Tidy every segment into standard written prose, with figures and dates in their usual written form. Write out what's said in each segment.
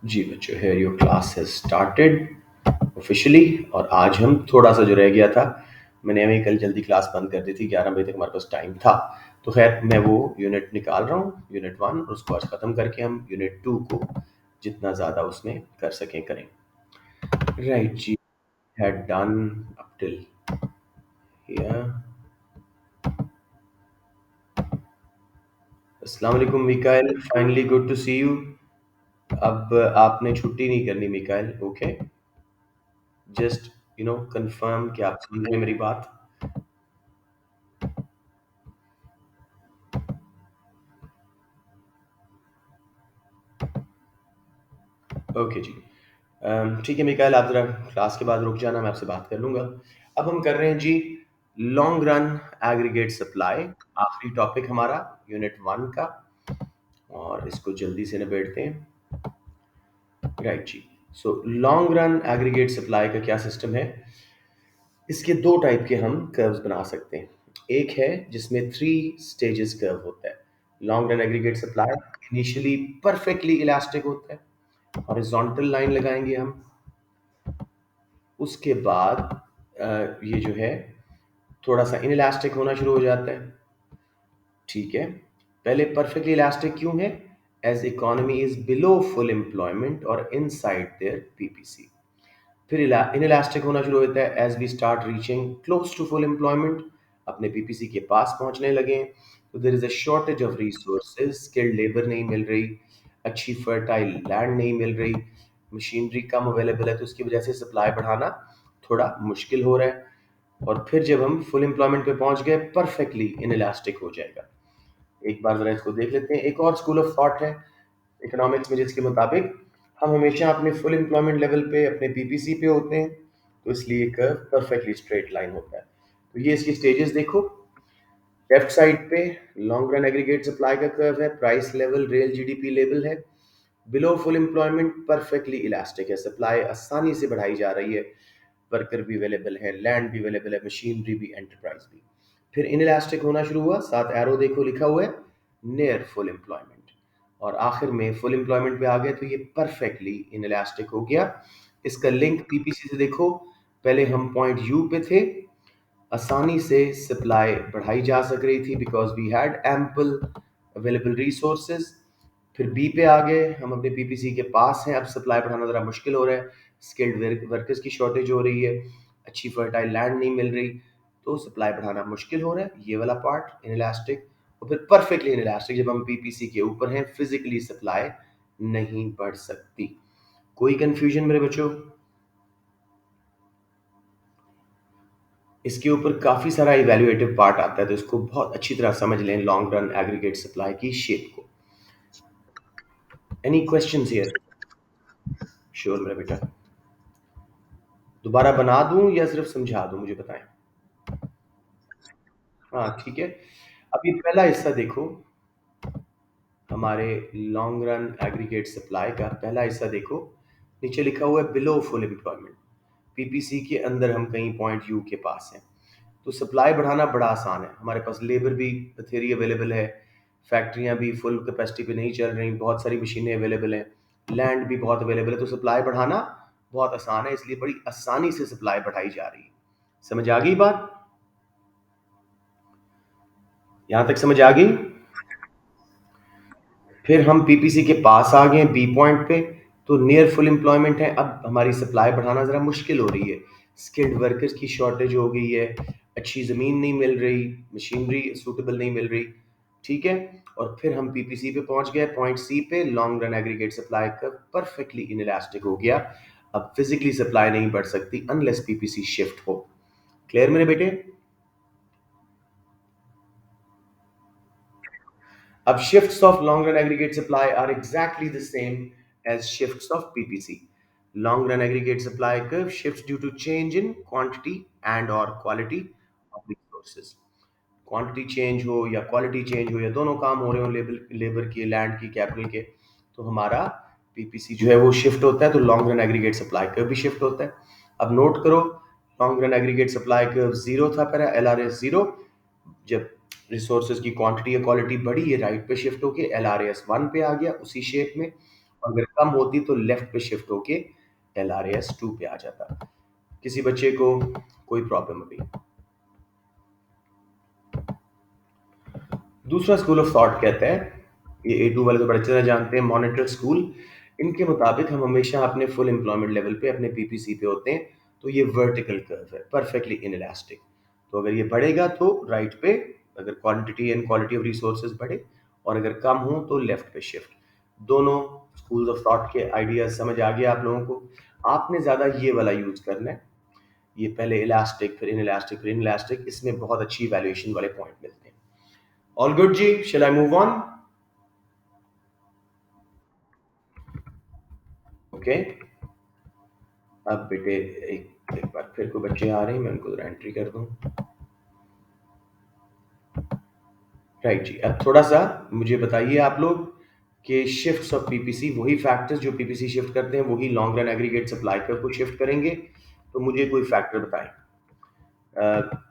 जी बच्चों, here your class has started officially. और आज हम थोड़ा सा जो रह गया था, मैंने हमें कल जल्दी क्लास बंद कर दी थी, 11 बजे तक हमारे पास टाइम था। तो खैर मैं वो यूनिट निकाल रहा हूँ, यूनिट 1, और उसको आज ख़त्म करके हम यूनिट 2 को जितना ज़्यादा उसमें कर सकें करें। राइट जी, had done up till here. अस्सलाम वालेकुम Mikail, finally good to see you. अब आपने छुट्टी नहीं करनी मिकाइल, ओके? जस्ट कंफर्म कि आप सुन रहे हैं मेरी बात। ओके जी। ठीक है मिकाइल, आप ज़रा क्लास के बाद रुक जाना, मैं आपसे बात कर लूँगा। अब हम कर रहे हैं जी लॉन्ग रन एग्रीगेट सप्लाई, आखिरी टॉपिक हमारा यूनिट 1 का, और इसको जल्दी से निबेड़ते हैं। राइट जी। So long run aggregate supply का क्या सिस्टम है? इसके दो टाइप के हम कर्व्स बना सकते हैं। एक है जिसमें 3 स्टेजेस कर्व होता है। Long run aggregate supply initially perfectly elastic होता है, हॉरिजॉन्टल लाइन लगाएंगे हम। उसके बाद ये जो है थोड़ा सा इनइलास्टिक होना शुरू हो जाता है। ठीक है, पहले परफेक्टली इलास्टिक क्यों है? As economy is below full employment और इनसाइड देयर पीपीसी। फिर इनइलास्टिक होना शुरू होता है as we start reaching close to full employment, अपने पीपीसी के पास पहुंचने लगे। तो there is a shortage of resources, skilled labour नहीं मिल रही, अच्छी फर्टाइल लैंड नहीं मिल रही, मशीनरी कम अवेलेबल है, तो उसकी वजह से सप्लाई बढ़ाना थोड़ा मुश्किल हो रहा है। और फिर जब हम फुल एम्प्लॉयमेंट पे पहुंच गए, परफेक्टली इनइलास्टिक हो जाएगा। एक बार जरा इसको देख लेते हैं। एक और स्कूल ऑफ थॉट है इकोनॉमिक्स में जिसके मुताबिक हम हमेशा अपने फुल एम्प्लॉयमेंट लेवल पे अपने पीपीसी पे होते हैं, तो इसलिए कर्व परफेक्टली स्ट्रेट लाइन होता है। तो ये इसकी स्टेजेस देखो। लेफ्ट साइड पे लॉन्ग रन एग्रीगेट सप्लाई का कर्व है, price level real GDP level है। Below full employment perfectly elastic है, सप्लाई आसानी से बढ़ाई जा रही है, वर्कर भी अवेलेबल है, लैंड भी अवेलेबल है, मशीनरी भी, एंटरप्राइज भी। फिर इनइलास्टिक होना शुरू हुआ, साथ एरो देखो लिखा हुआ है नियर फुल एम्प्लॉयमेंट, और आखिर में फुल एम्प्लॉयमेंट पे आ गए तो ये परफेक्टली इनइलास्टिक हो गया। इसका लिंक पीपीसी से देखो, पहले हम पॉइंट यू पे थे, आसानी से सप्लाई बढ़ाई जा सक रही थी because we had ample available resources. फिर बी पे आ गए, हम अपने पीपीसी के पास हैं, अब सप्लाई बढ़ाना ज़रा मुश्किल हो रहा है, स्किल्ड वर्कर्स की शॉर्टेज हो रही है, अच्छी फर्टाइल लैंड नहीं मिल रही, तो सप्लाई बढ़ाना मुश्किल हो रहा है। ये वाला पार्ट इनइलास्टिक। और फिर परफेक्टली इनइलास्टिक, जब हम पीपीसी के ऊपर हैं, फिजिकली सप्लाई नहीं बढ़ सकती। कोई कंफ्यूजन मेरे बच्चों? इसके ऊपर काफ़ी सारा इवेल्युएटिव पार्ट आता है, तो इसको बहुत अच्छी तरह समझ लें लॉन्ग रन एग्रीगेट सप्लाई की शेप को। Any questions here? श्योर मेरा बेटा, दोबारा बना दूं या सिर्फ समझा दूं, मुझे बताएं। हाँ ठीक है। अब ये पहला हिस्सा देखो, हमारे लॉन्ग रन एग्रीगेट सप्लाई का पहला हिस्सा देखो। नीचे लिखा हुआ है बिलो फुल एम्प्लॉयमेंट, पीपीसी के अंदर हम कहीं पॉइंट यू के पास हैं। तो सप्लाई बढ़ाना बड़ा आसान है, हमारे पास लेबर भी बथेरी अवेलेबल है, फैक्ट्रियां भी फुल कैपेसिटी पे नहीं चल रही, बहुत सारी मशीनें अवेलेबल हैं, लैंड भी बहुत अवेलेबल है, तो सप्लाई बढ़ाना बहुत आसान है, इसलिए बड़ी आसानी से सप्लाई बढ़ाई जा रही है। समझ आ गई बात? यहां तक समझ आ गई? फिर हम पीपीसी के पास आ गए बी पॉइंट पे, तो नियर फुल एम्प्लॉयमेंट है, अब हमारी सप्लाई बढ़ाना ज़रा मुश्किल हो रही है, स्किल्ड वर्कर्स की शॉर्टेज हो गई है, अच्छी ज़मीन नहीं मिल रही, मशीनरी सूटेबल नहीं मिल रही। ठीक है, और फिर हम पीपीसी पे पहुंच गए पॉइंट सी पे, लॉन्ग रन एग्रीगेट सप्लाई का परफेक्टली इनइलास्टिक हो गया। अब फिजिकली सप्लाई नहीं बढ़ सकती अनलेस पीपीसी शिफ्ट हो। क्लियर मेरे बेटे? अब shifts of long run aggregate supply are exactly the same as shifts of PPC. Long run aggregate supply curve shifts due to change in quantity and or quality of resources. Quantity change हो या quality change हो या दोनों काम हो रहे हो, labour labour की, लैंड की, कैपिटल के, तो हमारा पीपीसी जो है वो शिफ्ट होता है, तो long run aggregate supply curve भी शिफ्ट होता है। अब नोट करो, long run aggregate supply curve zero था पहले, एलआरएस जीरो, जब रिसोर्सेज की क्वांटिटी या क्वालिटी बढ़ी, ये राइट पे शिफ्ट होके एलआरएस वन पे आ गया उसी शेप में। अगर कम होती तो लेफ्ट पे शिफ्ट होके LRAS 2 पे आ जाता। किसी बच्चे को कोई प्रॉब्लम अभी? दूसरा स्कूल ऑफ थॉट कहता है, ये A2 वाले तो बड़े अच्छे तरह जानते हैं, मॉनिटर स्कूल। इनके मुताबिक हम हमेशा अपने फुल एम्प्लॉयमेंट लेवल पे अपने PPC पे होते हैं, तो ये वर्टिकल कर्व है, परफेक्टली इनइलास्टिक। तो अगर ये बढ़ेगा तो राइट पे, अगर quantity and quality of resources बढ़े, और अगर कम हो तो लेफ्ट पे शिफ्ट। दोनों स्कूल्स ऑफ थॉट के आइडियाज समझ आ गया आप लोगों को? आपने ज़्यादा ये वाला यूज़ करना है, ये पहले इलास्टिक फिर इनइलास्टिक फिर इनइलास्टिक, इसमें बहुत अच्छी वैल्यूएशन वाले पॉइंट मिलते हैं। ऑल गुड जी, shall I move on? Okay. अब बेटे एक बार फिर कोई बच्चे आ रहे हैं, मैं उनको जरा एंट्री कर दूं। राइट जी, अब थोड़ा सा मुझे बताइए आप लोग कि शिफ्ट्स ऑफ पीपीसी, वही फैक्टर्स जो पीपीसी शिफ्ट करते हैं वही long run aggregate supply curve को शिफ्ट करेंगे। तो मुझे कोई फैक्टर बताएं,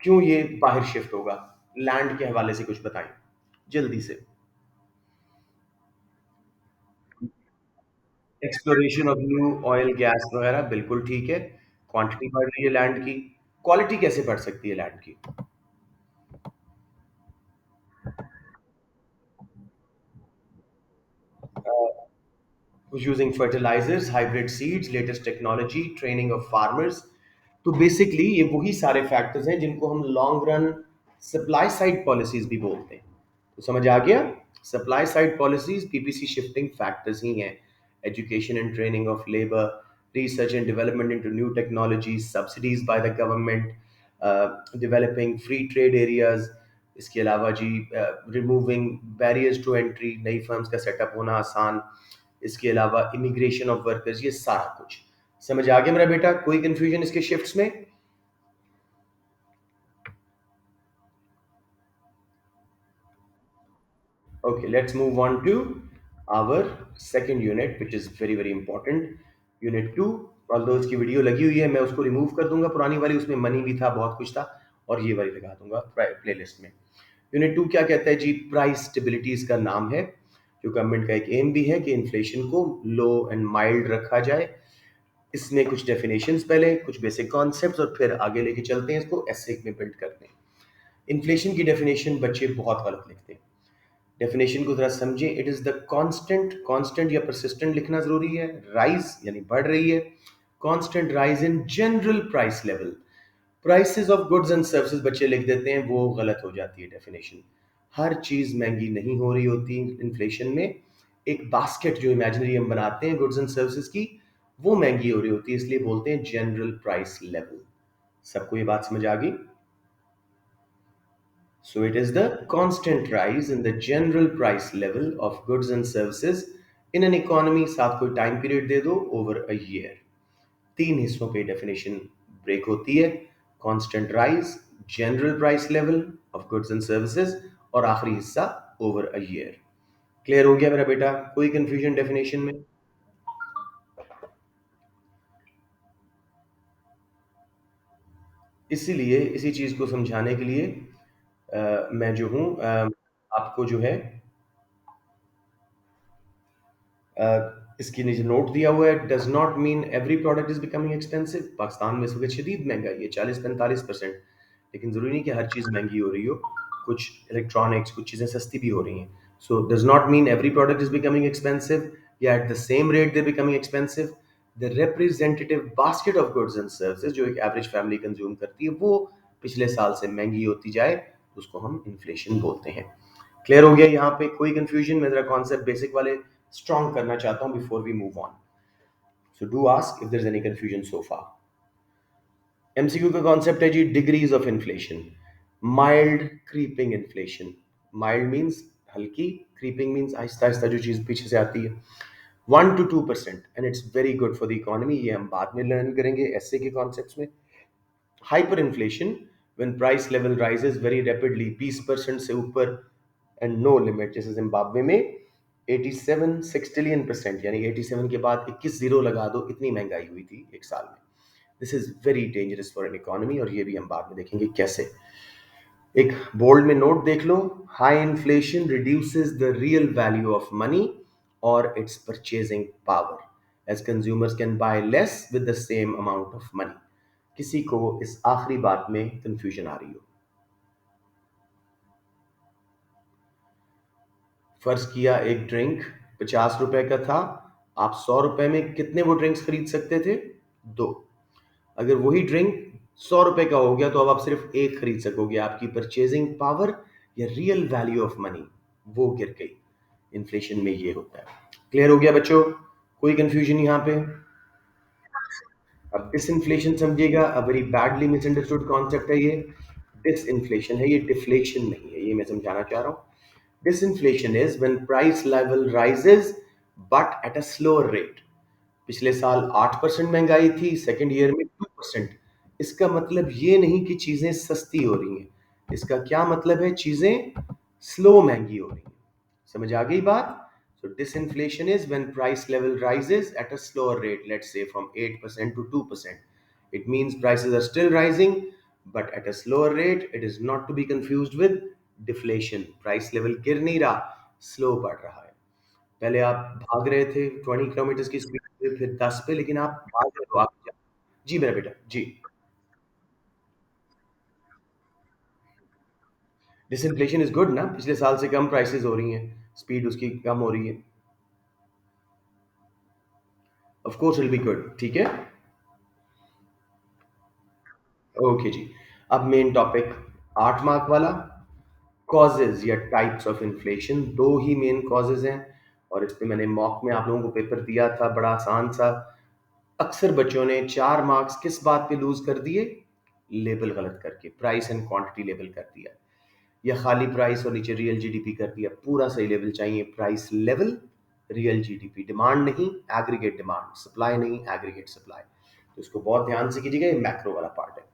क्यों ये बाहर शिफ्ट होगा? लैंड के हवाले से कुछ बताएं जल्दी से। Exploration of new oil gas वगैरह, बिल्कुल ठीक है। क्वांटिटी बढ़ रही है लैंड की, क्वालिटी कैसे बढ़ सकती है लैंड की? Using fertilisers, hybrid seeds, latest technology, training of farmers. तो बेसिकली ये वही सारे फैक्टर्स हैं जिनको हम long run supply side policies भी बोलते हैं। तो समझ आ गया? Supply side policies PPC shifting factors ही हैं। Education and training of labour, research and development into new technology, subsidies by the government, developing free trade areas. इसके अलावा जी रिमूविंग बैरियर्स टू एंट्री, नई फर्म्स का सेटअप होना आसान। इसके अलावा इमिग्रेशन ऑफ वर्कर्स, ये सारा कुछ समझ आ गया मेरा बेटा? कोई कंफ्यूजन इसके शिफ्ट्स में? Okay, let's move on to our second unit, which is very very important. Unit 2, although इसकी वीडियो लगी हुई है, मैं उसको रिमूव कर दूंगा पुरानी वाली, उसमें मनी भी था, बहुत कुछ था, और ये वाली लगा दूंगा प्लेलिस्ट में। यूनिट 2 क्या कहता है जी? प्राइस स्टेबिलिटी इसका नाम है, जो गवर्नमेंट का एक एम भी है कि इन्फ्लेशन को लो एंड माइल्ड रखा जाए। इसमें कुछ डेफिनेशंस पहले, कुछ बेसिक कॉन्सेप्ट्स, और फिर आगे लेके चलते हैं इसको, ऐसे में बिल्ड करते हैं। इन्फ्लेशन की डेफिनेशन बच्चे बहुत गलत लिखते हैं। डेफिनेशन को जरा समझें। It is the constant, constant या परसिस्टेंट लिखना जरूरी है, राइज यानी बढ़ रही है, constant rise in general price level. Prices of goods and services बच्चे लिख देते हैं, वो गलत हो जाती है डेफिनेशन। हर चीज महंगी नहीं हो रही होती इन्फ्लेशन में। एक बास्केट जो इमेजिनरी हम बनाते हैं गुड्स एंड सर्विसेज की, वो महंगी हो रही होती है, इसलिए बोलते हैं जनरल प्राइस लेवल। सबको ये बात समझ आ गई? So it is the constant rise in the general price level of goods and services in an economy, साथ कोई टाइम पीरियड दे दो, over a year। तीन हिस्सों पे डेफिनेशन ब्रेक होती है: constant rise, general price level of goods and services, और आखिरी हिस्सा ओवर अ ईयर। क्लियर हो गया मेरा बेटा? कोई कंफ्यूजन डेफिनेशन में? इसीलिए इसी चीज को समझाने के लिए मैं जो हूँ आपको जो है इसके नीचे नोट दिया हुआ है। Does not mean every product is becoming expensive. Pakistan में इस वक्त शदीद महंगाई है, 40-45%, लेकिन ज़रूरी नहीं कि हर चीज़ महंगी हो रही हो। कुछ इलेक्ट्रॉनिक्स, कुछ चीज़ें सस्ती भी हो रही हैं। So does not mean every product is becoming expensive या at the same rate they becoming expensive. The representative basket of goods and services जो एक एवरेज फैमिली कंज्यूम करती है, वो पिछले साल से महंगी होती जाए, उसको हम इन्फ्लेशन बोलते हैं। क्लियर हो गया यहाँ पे? कोई कंफ्यूजन? मैं जरा कॉन्सेप्ट बेसिक वाले स्ट्रॉन्ग करना चाहता हूँ before we move on. So do ask if there is any confusion so far. MCQ का कॉन्सेप्ट है जी, degrees of inflation. Mild, creeping inflation. Mild means हल्की, क्रीपिंग मीन्स आहिस्ता आहिस्ता जो चीज पीछे से आती है। 1 to 2%, and it's very good for the economy. ये हम बाद में लर्न करेंगे एसए के कॉन्सेप्ट्स में। Hyperinflation, when price level rises very rapidly, 20% से ऊपर and no limit, जैसे जिम्बाब्वे में 87 सिक्सटिलियन% यानी 87 के बाद 21 जीरो लगा दो, इतनी महंगाई हुई थी एक साल में। This is very dangerous for an economy, और ये भी हम बाद में देखेंगे कैसे। एक बोल्ड में नोट देख लो: high inflation reduces the real value of money or its purchasing power, as consumers can buy less with the same amount of money. किसी को इस आखिरी बात में कंफ्यूजन आ रही हो? फर्ज किया एक ड्रिंक 50 रुपए का था, आप 100 रुपए में कितने वो ड्रिंक्स खरीद सकते थे? दो। अगर वही ड्रिंक 100 रुपए का हो गया तो अब आप सिर्फ एक खरीद सकोगे। आपकी परचेजिंग पावर या रियल वैल्यू ऑफ मनी वो गिर गई। इन्फ्लेशन में ये होता है। क्लियर हो गया बच्चों? कोई कंफ्यूजन यहाँ पे? अब डिसइंफ्लेशन समझिएगा, a very badly misunderstood concept है ये। डिसइंफ्लेशन है, ये डिफ्लेशन नहीं है, ये मैं समझाना चाह रहा हूँ। Disinflation is when price level rises but at a slower rate. पिछले साल 8% महंगाई थी, सेकेंड ईयर में 2%। इसका मतलब ये नहीं कि चीजें सस्ती हो रही हैं, इसका क्या मतलब है? चीजें स्लो महंगी हो रही हैं। समझ आ गई बात? So disinflation is when price level rises at a slower rate, let's say from 8% to 2%. It means prices are still rising, but at a slower rate. It is not to be confused with deflation. Price level गिर नहीं रहा, slow बढ़ रहा है। पहले आप भाग रहे थे 20 किलोमीटर की स्पीड पे, फिर 10 पे, लेकिन आप भाग रहे हो। आप जी मेरा बेटा जी। डिसइंफ्लेशन इज गुड ना, पिछले साल से कम प्राइसेस हो रही हैं, स्पीड उसकी कम हो रही है। Of course it will be good, ठीक है। ओके जी। अब मेन टॉपिक 8 मार्क वाला, कॉजेज या टाइप्स ऑफ इन्फ्लेशन। दो ही मेन कॉजेज हैं, और इस पे मैंने मॉक में आप लोगों को पेपर दिया था, बड़ा आसान सा। अक्सर बच्चों ने 4 मार्क्स किस बात पे लूज कर दिए? लेबल गलत करके, प्राइस एंड क्वांटिटी लेबल कर दिया, या खाली प्राइस और नीचे रियल जीडीपी कर दिया। पूरा सही लेवल चाहिए, price level, real GDP, demand नहीं एग्रीगेट डिमांड, सप्लाई नहीं एग्रीगेट सप्लाई। तो इसको बहुत ध्यान से कीजिएगा, ये मैक्रो वाला पार्ट है।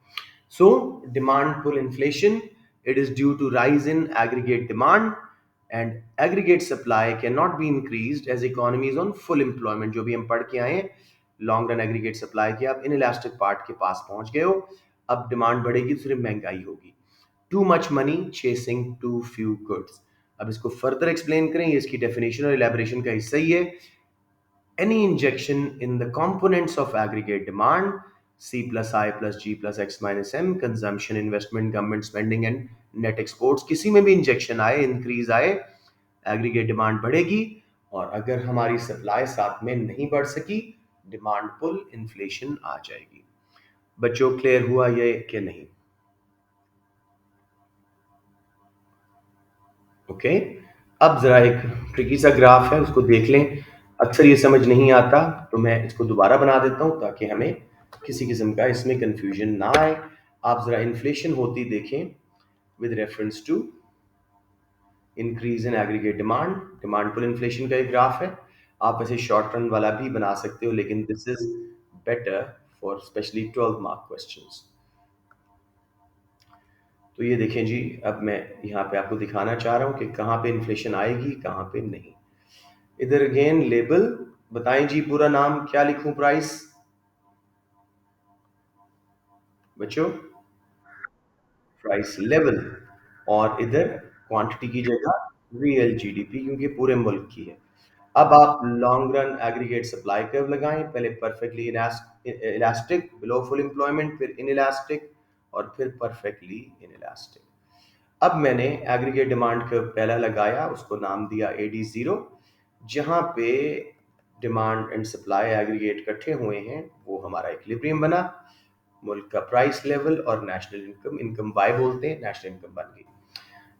So, demand pull inflation, it is due to rise in aggregate demand, and aggregate supply cannot be increased as economy is on full employment। जो भी हम पढ़ के आए हैं, लॉन्ग रन एग्रीगेट सप्लाई के आप इनइलास्टिक पार्ट के पास पहुंच गए हो। अब डिमांड बढ़ेगी तो सिर्फ महंगाई होगी। Too much money chasing too few goods. अब इसको फर्दर एक्सप्लेन करें, ये इसकी डेफिनेशन और इलेबोरेशन का हिस्सा ही है। Any injection in the components of aggregate demand, C plus I plus G plus X minus M, consumption, investment, government spending and net exports, किसी में भी इंजेक्शन आए, इंक्रीज आए, एग्रीगेट डिमांड बढ़ेगी। और अगर हमारी सप्लाई साथ में नहीं बढ़ सकी, डिमांड पुल इन्फ्लेशन आ जाएगी। बच्चों क्लियर हुआ ये कि नहीं? ओके। अब जरा एक ट्रिकी सा ग्राफ है, उसको देख लें। अक्सर ये समझ नहीं आता, तो मैं इसको दोबारा बना देता हूं ताकि हमें किसी किस्म का इसमें कंफ्यूजन ना आए। आप जरा इन्फ्लेशन होती देखें with reference to increase in aggregate demand, demand pull inflation का एक ग्राफ है। आप ऐसे शॉर्ट रन वाला भी बना सकते हो, लेकिन this is better for specially 12 mark questions. तो ये देखें जी, अब मैं यहाँ पे आपको दिखाना चाह रहा हूँ कि कहाँ पे इन्फ्लेशन आएगी, कहाँ पे नहीं। इधर अगेन लेबल, बताएं जी पूरा नाम क्या लिखूं? प्राइस बच्चों, प्राइस लेवल, और इधर क्वांटिटी की जगह रियल जीडीपी, क्योंकि पूरे मुल्क की है। अब आप long run aggregate supply curve लगाएं, पहले perfectly elastic below full employment, फिर इनइलास्टिक, और फिर परफेक्टली इनइलास्टिक। अब मैंने एग्रीगेट डिमांड कर्व पहला लगाया, उसको नाम दिया AD0। जहां पे डिमांड एंड सप्लाई एग्रीगेट इकट्ठे हुए हैं, वो हमारा इक्विलिब्रियम बना। मुल्क का प्राइस लेवल और नेशनल इनकम, इनकम वाई बोलते हैं, नेशनल इनकम बन गई।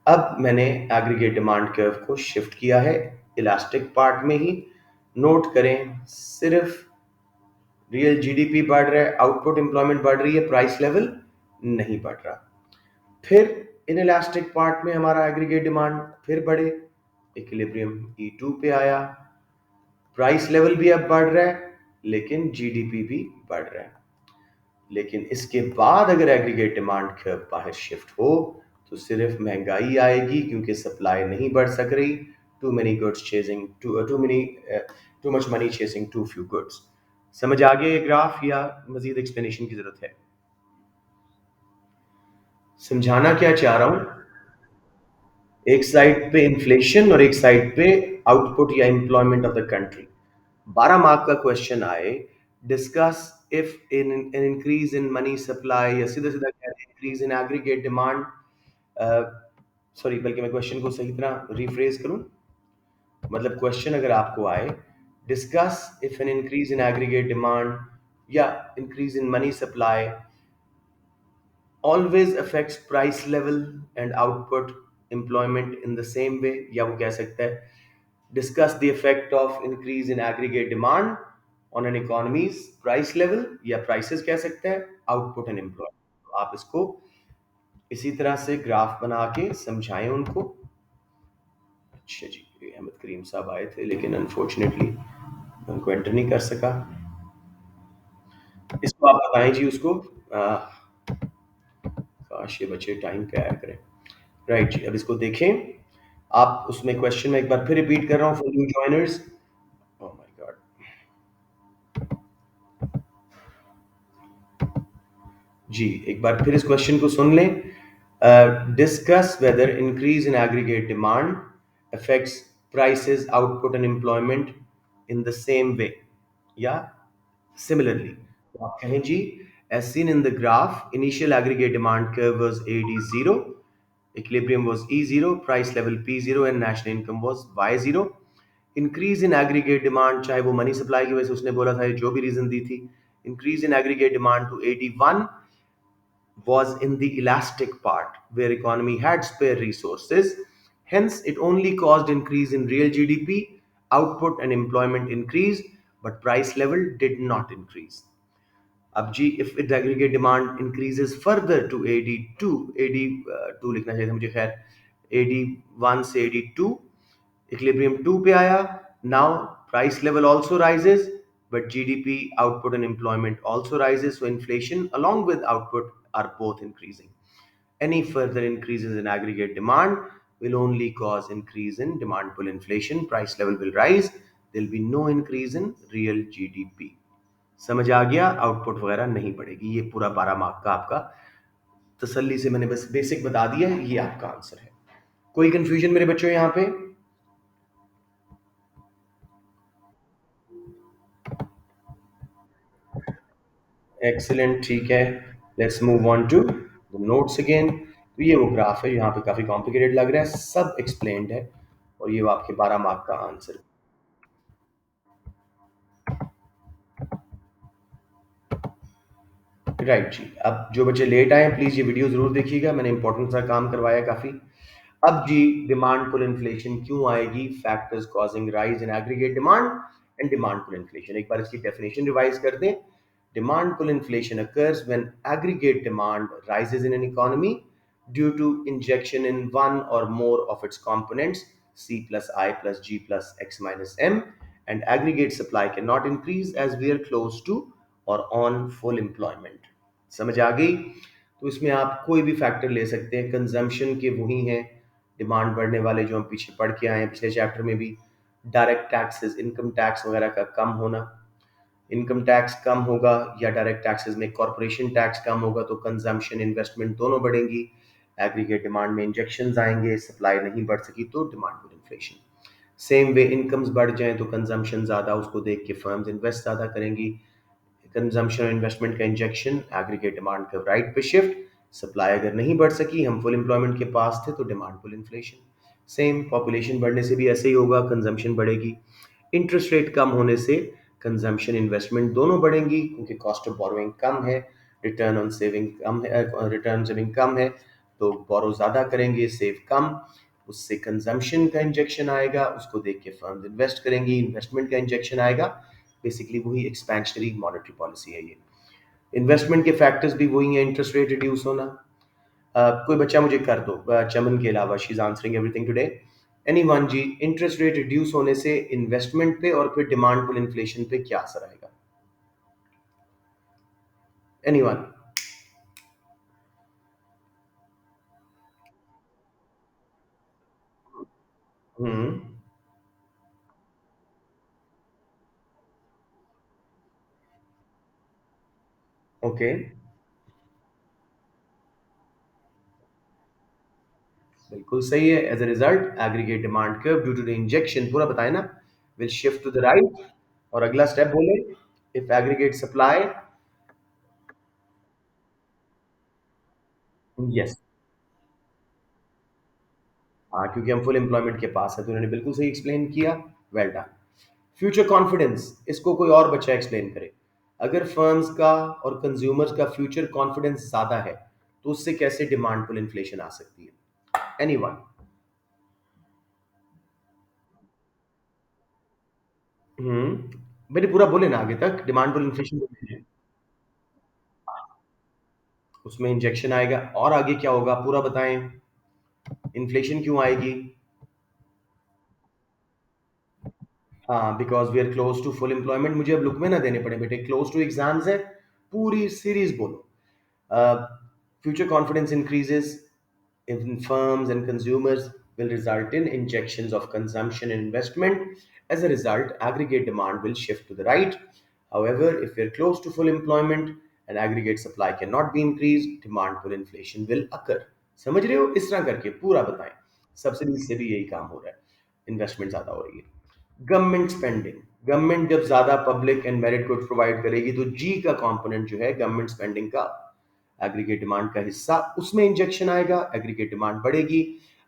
अब मैंने एग्रीगेट डिमांड कर्व को शिफ्ट किया है इलास्टिक पार्ट में ही। नोट करें, सिर्फ रियल जीडीपी बढ़ रहा है, आउटपुट एम्प्लॉयमेंट बढ़ रही है, प्राइस लेवल नहीं बढ़ रहा। फिर इनइलास्टिक पार्ट में हमारा एग्रीगेट डिमांड फिर बढ़े, इक्विलिब्रियम E2 पे आया, प्राइस लेवल भी अब बढ़ रहा है, लेकिन जीडीपी भी बढ़ रहा है। लेकिन इसके बाद अगर एग्रीगेट डिमांड कर्व बाहर शिफ्ट हो तो सिर्फ महंगाई आएगी, क्योंकि सप्लाई नहीं बढ़ सक रही। Too many goods chasing too much money chasing too few goods. समझ आ गया ये ग्राफ, या मजीद एक्सप्लेनेशन की जरूरत है? समझाना क्या चाह रहा हूं, एक साइड पे इन्फ्लेशन और एक साइड पे आउटपुट या employment of the country. 12 mark का क्वेश्चन आए, discuss if in an increase in money supply, या सीधा सीधा कह रहे हैं increase in aggregate demand, sorry बल्कि मैं क्वेश्चन को सही तरह रिफ्रेज करूं, मतलब क्वेश्चन अगर आपको आए, discuss if an increase in aggregate demand या increase in money supply always affects price level and output employment in the same way, या वो कह सकता है discuss the effect of increase in aggregate demand on an economy's price level, या prices कह सकते हैं, output and employment। तो आप इसको इसी तरह से ग्राफ बना के समझाएं उनको। अच्छा जी, ये अहमद करीम साहब आए थे लेकिन अनफॉर्चुनेटली उनको एंटर नहीं कर सका। इसको आप बताएं जी उसको। काश ये बच्चे टाइम पे आया करें। राइट जी, अब इसको देखें। आप उसमें क्वेश्चन में एक बार फिर रिपीट कर रहा हूँ for new joiners. Oh my god जी, एक बार फिर इस क्वेश्चन को सुन लें। Discuss whether increase in aggregate demand affects prices, output and employment in the same way, या similarly। तो आप कहें जी, as seen in the graph, initial aggregate demand curve was AD0, equilibrium was E0, price level P0 and national income was Y0। Increase in aggregate demand, चाहे वो money supply की वजह से उसने बोला था, जो भी रीजन दी थी, increase in aggregate demand to 81 was in the elastic part where economy had spare resources. Hence, it only caused increase in real GDP, output and employment increased, but price level did not increase. अब जी, if its aggregate demand increases further to AD2, AD2 लिखना चाहिए था मुझे, खैर AD1 से AD2, equilibrium 2 पे आया, now price level also rises, but GDP, output and employment also rises, so inflation along with output are both increasing. Any further increases in aggregate demand will only cause increase in demand pull inflation, price level will rise, there will be no increase in real GDP। समझ आ गया, output वगैरह नहीं बढ़ेगी। ये पूरा 12 mark का आपका, तसल्ली से मैंने बस बेसिक बता दिया है, ये आपका आंसर है। कोई कंफ्यूजन मेरे बच्चों यहाँ पे? एक्सीलेंट, ठीक है। Let's move on to the notes again. तो ये वो ग्राफ है, यहाँ पे काफी कॉम्प्लिकेटेड लग रहा है, सब एक्सप्लेन्ड है, और ये वो आपके 12 मार्क का आंसर। राइट जी, अब जो बच्चे लेट आए प्लीज ये वीडियो जरूर देखिएगा, मैंने इंपॉर्टेंट सा काम करवाया काफी। अब जी, डिमांड पुल इन्फ्लेशन क्यों आएगी, factors causing rise in aggregate demand and demand pull inflation. एक बार इसकी डेफिनेशन रिवाइज कर दें। Demand pull inflation occurs when aggregate demand rises in an economy due to injection in one or more of its components, C plus I plus G plus X minus M, and aggregate supply cannot increase as we are close to or on full employment। समझ आ गई? तो इसमें आप कोई भी factor ले सकते हैं, कंजम्पशन के वही हैं डिमांड बढ़ने वाले जो हम पीछे पढ़ के आए हैं पिछले चैप्टर में भी। डायरेक्ट टैक्सेस, इनकम टैक्स वगैरह का कम होना, इनकम टैक्स कम होगा या डायरेक्ट टैक्सेस में कॉरपोरेशन टैक्स कम होगा तो कंजम्पशन, इन्वेस्टमेंट दोनों बढ़ेंगी। एग्रीगेट डिमांड में इंजेक्शंस आएंगे, सप्लाई नहीं बढ़ सकी तो demand with inflation. Same way incomes बढ़ जाएं तो कंजम्पशन ज़्यादा, उसको देख के फर्म्स इन्वेस्ट ज़्यादा करेंगी। कंजम्पशन और इन्वेस्टमेंट का इंजेक्शन, एग्रीगेट डिमांड का राइट पे शिफ्ट, सप्लाई अगर नहीं बढ़ सकी, हम फुल एम्प्लॉयमेंट के पास थे तो demand full inflation. Same population बढ़ने से भी ऐसे ही होगा, कंजम्पशन बढ़ेगी। इंटरेस्ट रेट कम होने से कंजम्पशन, इन्वेस्टमेंट दोनों बढ़ेंगी क्योंकि कॉस्ट ऑफ बोरोइंग कम है, रिटर्न ऑन सेविंग कम है, रिटर्न सेविंग कम है तो बोरो ज़्यादा करेंगे, सेव कम, उससे कंजम्पशन का इंजेक्शन आएगा, उसको देख के फर्म इन्वेस्ट करेंगी, इन्वेस्टमेंट का इंजेक्शन आएगा। बेसिकली वही एक्सपेंशनरी मॉनेटरी पॉलिसी है ये। इन्वेस्टमेंट के फैक्टर्स भी वही हैं, इंटरेस्ट रेट रिड्यूस होना। कोई बच्चा मुझे कर दो, चमन के अलावा, she is answering everything today. Anyone जी, इंटरेस्ट रेट रिड्यूस होने से इन्वेस्टमेंट पे और फिर डिमांड पुल इन्फ्लेशन पे क्या असर आएगा? एनीवन? हम्म, ओके, बिल्कुल सही है। As a result aggregate demand curve due to the injection, पूरा बताए ना, will shift to the right. और अगला स्टेप बोले, इफ एग्रीगेट सप्लाई, यस, हाँ, क्योंकि हम फुल एम्प्लॉयमेंट के पास है, तो उन्होंने बिल्कुल सही एक्सप्लेन किया। Well done. फ्यूचर कॉन्फिडेंस, इसको कोई और बच्चा एक्सप्लेन करे। अगर फर्म्स का और कंज्यूमर्स का फ्यूचर कॉन्फिडेंस ज्यादा है, तो उससे कैसे डिमांड पुल इन्फ्लेशन आ सकती है? एनीवन? मैंने पूरा बोले ना आगे तक, डिमांड पुल इन्फ्लेशन उसमें इंजेक्शन आएगा, और आगे क्या होगा पूरा बताएं। इन्फ्लेशन क्यों आएगी? हाँ, because we are close to full employment. मुझे अब लुक में ना देने पड़े बेटे, क्लोज टू एग्जाम्स है, पूरी सीरीज बोलो। Future confidence increases in firms and consumers will result in injections of consumption and investment. As a result, aggregate demand will shift to the right. However, if we're close to full employment and aggregate supply cannot be increased, demand pull inflation will occur. समझ रहे हो? इस तरह करके पूरा बताएं। Subsidy से भी यही काम हो रहा है, इन्वेस्टमेंट ज्यादा हो रही है। गवर्नमेंट स्पेंडिंग, गवर्नमेंट जब ज्यादा public and merit goods provide करेगी, तो जी का कंपोनेंट जो है गवर्नमेंट स्पेंडिंग का, एग्रीगेट डिमांड का हिस्सा, उसमें इंजेक्शन आएगा, एग्रीगेट डिमांड बढ़ेगी।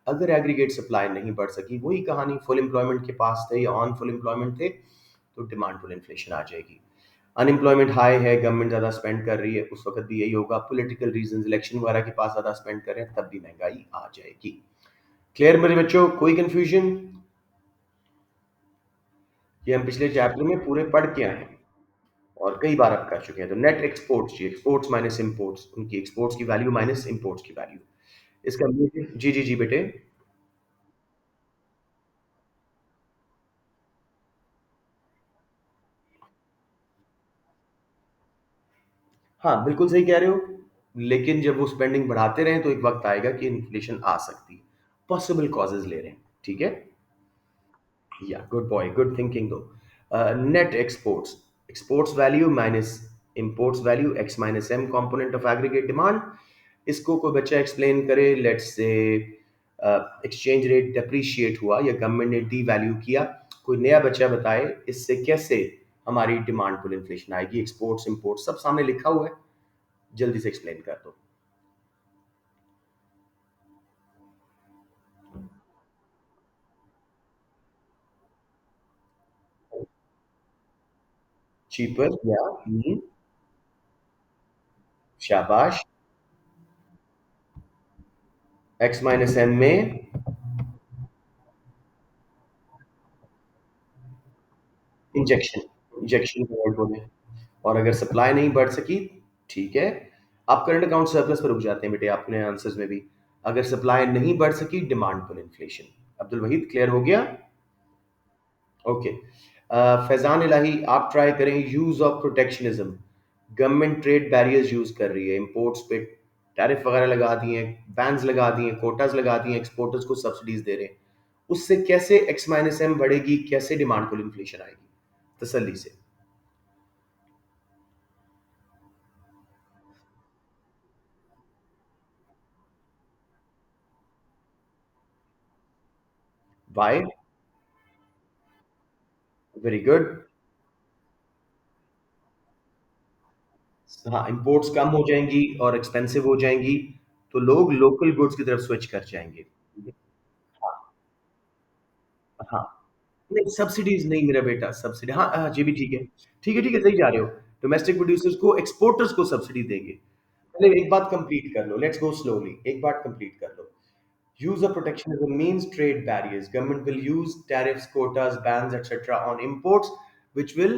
अगर एग्रीगेट सप्लाई नहीं बढ़ सकी, वही कहानी, फुल एम्प्लॉयमेंट के पास थे या ऑन फुल एम्प्लॉयमेंट थे, तो डिमांड पुल इन्फ्लेशन आ जाएगी। अनएम्प्लॉयमेंट हाई है, गवर्नमेंट ज्यादा स्पेंड कर रही है, उस वक्त भी यही होगा। पॉलिटिकल रीजंस, इलेक्शन वगैरह के पास ज्यादा स्पेंड करें, तब भी महंगाई आ जाएगी। क्लियर मेरे बच्चों? कोई कंफ्यूजन? ये हम पिछले चैप्टर में पूरे पढ़ के आए हैं और कई बार आप कर चुके हैं। तो नेट एक्सपोर्ट्स, जी एक्सपोर्ट्स माइनस इंपोर्ट्स, उनकी एक्सपोर्ट्स की वैल्यू माइनस इंपोर्ट्स की वैल्यू, इसका जी जी जी बेटे। हाँ, बिल्कुल सही कह रहे हो, लेकिन जब वो स्पेंडिंग बढ़ाते रहें, तो एक वक्त आएगा कि इन्फ्लेशन आ सकती है। पॉसिबल कॉजेज ले रहे हैं, ठीक है। या गुड बॉय, गुड थिंकिंग दो। Net exports, exports value minus imports value, X minus M component of aggregate demand. इसको कोई बच्चा एक्सप्लेन करे। Let's say exchange rate depreciate हुआ या गवर्नमेंट ने डी वैल्यू किया, कोई नया बच्चा बताए इससे कैसे हमारी डिमांड पुल इन्फ्लेशन आएगी। एक्सपोर्ट्स इंपोर्ट्स सब सामने लिखा हुआ है, जल्दी से एक्सप्लेन कर दो। चीपर या शाबाश। एक्स माइनस एम में इंजेक्शन, इंजेक्शन को वर्ड बोले। और अगर सप्लाई नहीं बढ़ सकी, ठीक है, आप करंट अकाउंट सरप्लस पर रुक जाते हैं बेटे, आपने आंसर्स में भी। अगर सप्लाई नहीं बढ़ सकी, demand pull inflation. Abdul Waheed, clear हो गया? ओके। फैजान इलाही, आप ट्राई करें use of protectionism. Government trade barriers use कर रही है, इंपोर्ट्स पे टैरिफ वगैरह लगा दिए हैं, बैन्स लगा दिए हैं, कोटास लगा दिए हैं, एक्सपोर्टर्स को सब्सिडीज दे रहे हैं। उससे कैसे एक्स माइनस एम बढ़ेगी, कैसे डिमांड पुल इन्फ्लेशन आएगी? तसल्ली से। Bye, very good. हाँ, इंपोर्ट्स कम हो जाएंगी और एक्सपेंसिव हो जाएंगी, तो लोग लोकल गुड्स की तरफ स्विच कर जाएंगे। हाँ, हाँ, नहीं सब्सिडीज नहीं मेरा बेटा, सब्सिडी, हाँ हाँ जी भी ठीक है, ठीक है ठीक है, सही जा रहे हो। डोमेस्टिक प्रोड्यूसर्स को, एक्सपोर्टर्स को सब्सिडी देंगे। पहले एक बात कंप्लीट कर लो, लेट्स गो स्लोली, एक बात कंप्लीट कर लो। Use of protectionism means trade barriers. Government will use tariffs, quotas, bans, etc. on imports, which will